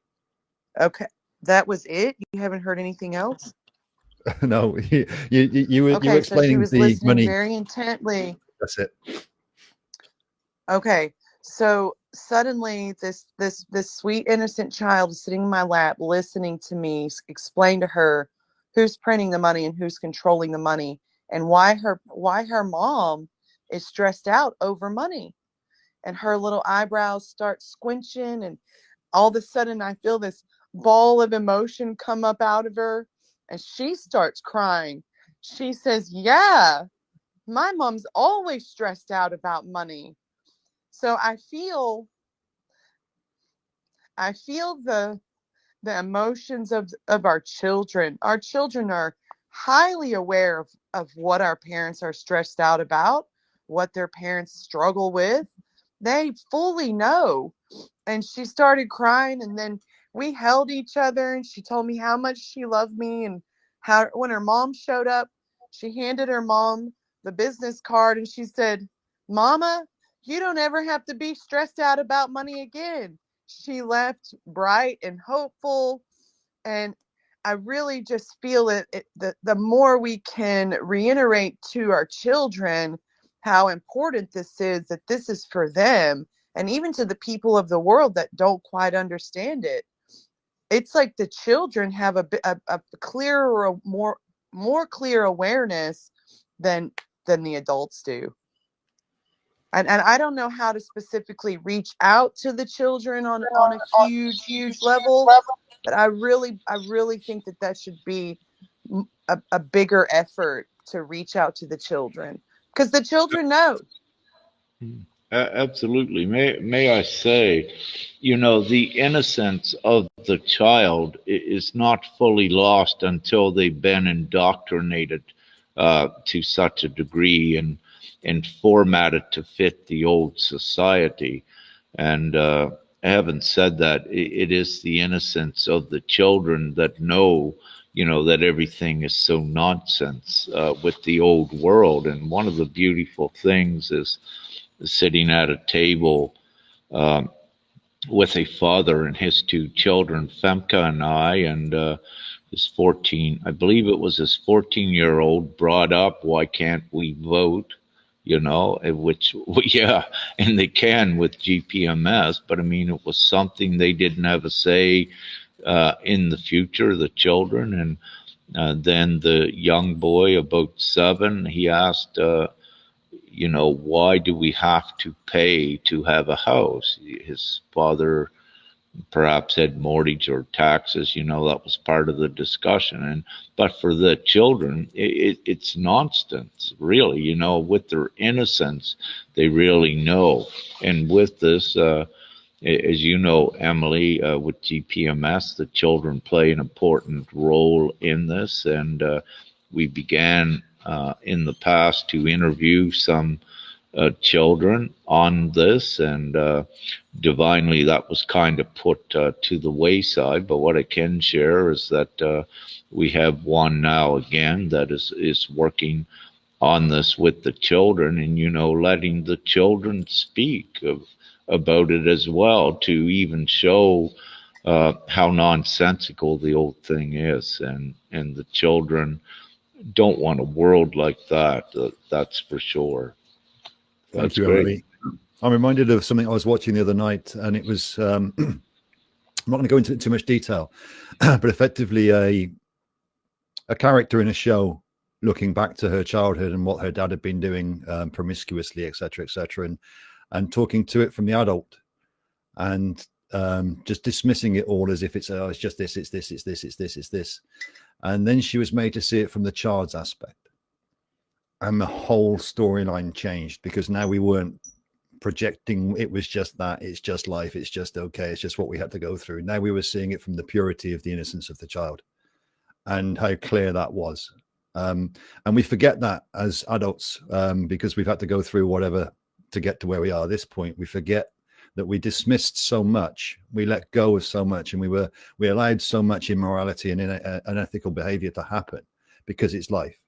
Okay. That was it? You haven't heard anything else? No, you were Okay, so she explaining was the listening money. very intently. That's it. Okay, so suddenly this sweet innocent child is sitting in my lap listening to me explain to her who's printing the money and who's controlling the money and why her mom is stressed out over money. And her little eyebrows start squinching, and all of a sudden I feel this ball of emotion come up out of her, and she starts crying. She says, yeah, my mom's always stressed out about money. So I feel the emotions of our children. Our children are highly aware of what our parents are stressed out about, what their parents struggle with. They fully know. And she started crying, and then we held each other, and she told me how much she loved me, and how when her mom showed up, she handed her mom the business card, and she said, Mama, you don't ever have to be stressed out about money again. She left bright and hopeful. And I really just feel the more we can reiterate to our children how important this is, that this is for them, and even to the people of the world that don't quite understand it. It's like the children have a clearer, more clear awareness than the adults do. And I don't know how to specifically reach out to the children on a huge level, but I really think that should be a bigger effort to reach out to the children, because the children know. Absolutely. May I say, you know, the innocence of the child is not fully lost until they've been indoctrinated to such a degree and formatted to fit the old society. And having said that, it is the innocence of the children that know, you know, that everything is so nonsense with the old world. And one of the beautiful things is sitting at a table with a father and his two children, Femke and I, and his 14, I believe it was his 14-year-old brought up, why can't we vote? You know, which, yeah, and they can with GPMS, but I mean, it was something they didn't have a say in the future, the children. And then the young boy, about 7, he asked, you know, why do we have to pay to have a house? His father perhaps had mortgage or taxes, you know, that was part of the discussion. But for the children, it's nonsense, really, you know, with their innocence, they really know. And with this, as you know, Emily, with GPMS, the children play an important role in this, and we began in the past to interview some children on this, and divinely that was kind of put to the wayside. But what I can share is that we have one now again that is working on this with the children, and letting the children speak about it as well, to even show how nonsensical the old thing is, and the children don't want a world like that. That's for sure. Thank you, Emily. I'm reminded of something I was watching the other night, and it was I'm not going to go into too much detail, but effectively a character in a show looking back to her childhood and what her dad had been doing promiscuously, etc., and talking to it from the adult, and just dismissing it all as if it's just this, it's this, it's this, it's this, it's this. And then she was made to see it from the child's aspect. And the whole storyline changed, because now we weren't projecting it was just that, it's just life, it's just okay, it's just what we had to go through. Now we were seeing it from the purity of the innocence of the child, and how clear that was. And we forget that as adults, because we've had to go through whatever to get to where we are at this point. We forget that we dismissed so much, we let go of so much, and we allowed so much immorality and unethical behavior to happen because it's life.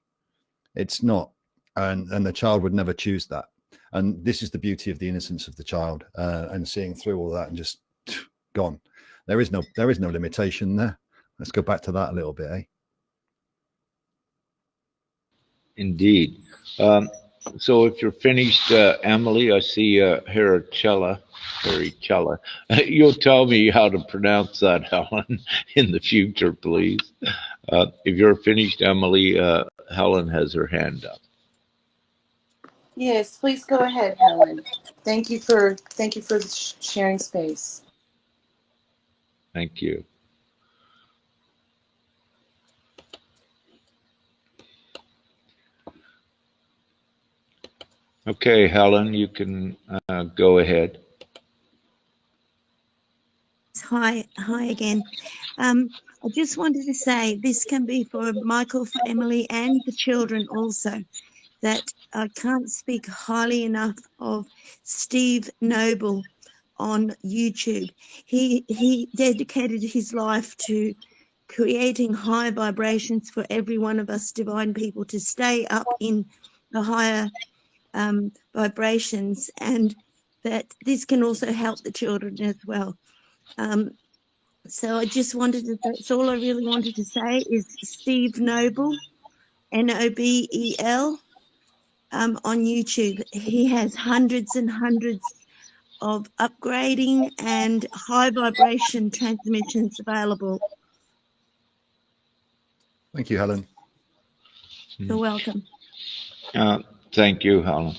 It's not, and the child would never choose that. And this is the beauty of the innocence of the child, and seeing through all that and just gone. There is no limitation there. Let's go back to that a little bit, eh? Indeed. So if you're finished, Emily, I see Haricella. You'll tell me how to pronounce that, Helen, in the future, please. If you're finished, Emily, Helen has her hand up. Yes, please go ahead, Helen. Thank you for sharing space. Thank you. Okay, Helen, you can go ahead. Hi again. I just wanted to say this can be for Michael, for Emily, and the children also, that I can't speak highly enough of Steve Noble on YouTube. He dedicated his life to creating high vibrations for every one of us divine people to stay up in the higher vibrations, and that this can also help the children as well. So I just wanted to, that's all I really wanted to say is Steve Noble, Nobel, on YouTube. He has hundreds and hundreds of upgrading and high vibration transmissions available. Thank you, Helen. You're welcome. Thank you, Helen.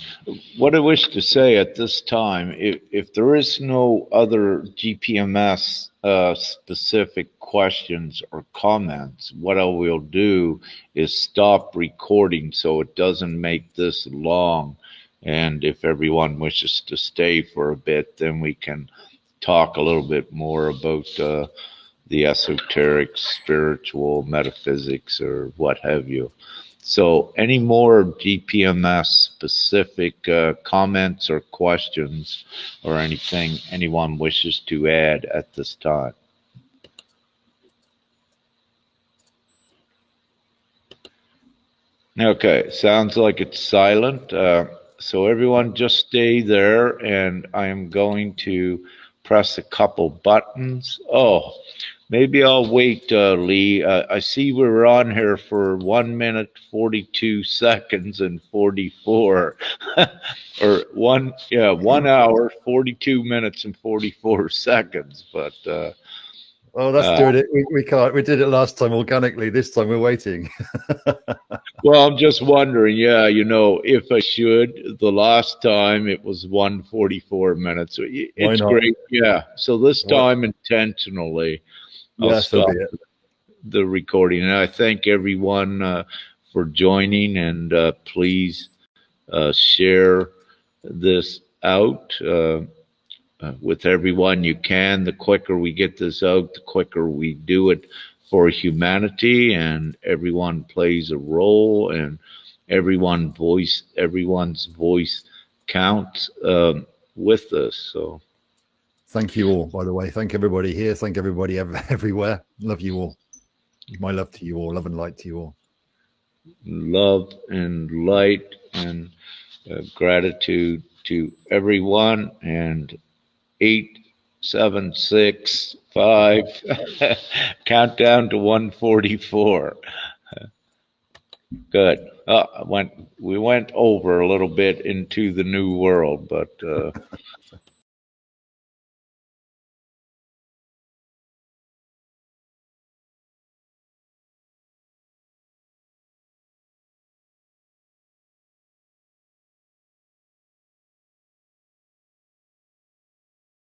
What I wish to say at this time, if there is no other GPMS specific questions or comments, what I will do is stop recording so it doesn't make this long. And if everyone wishes to stay for a bit, then we can talk a little bit more about the esoteric, spiritual, metaphysics, or what have you. So any more GPMS specific comments or questions or anything anyone wishes to add at this time? Okay, sounds like it's silent. So everyone just stay there, and I am going to press a couple buttons. Oh, maybe I'll wait, Lee. I see we're on here for 1 minute, 42 seconds and 44, or 1 hour, 42 minutes and 44 seconds. But oh, that's doing it. We can't. We did it last time organically. This time we're waiting. Well, I'm just wondering, if I should. The last time it was 1:44 minutes. It's great. Yeah. So this time intentionally, I'll stop the recording. And I thank everyone for joining, and please share this out. with everyone you can. The quicker we get this out, the quicker we do it for humanity, and everyone plays a role, and everyone's voice counts with this. So thank you all, by the way. Thank everybody here. Thank everybody everywhere. Love you all. My love to you all. Love and light to you all. Love and light and gratitude to everyone. And 8, 7, 6, 5 countdown to 144. Good. We went over a little bit into the new world, but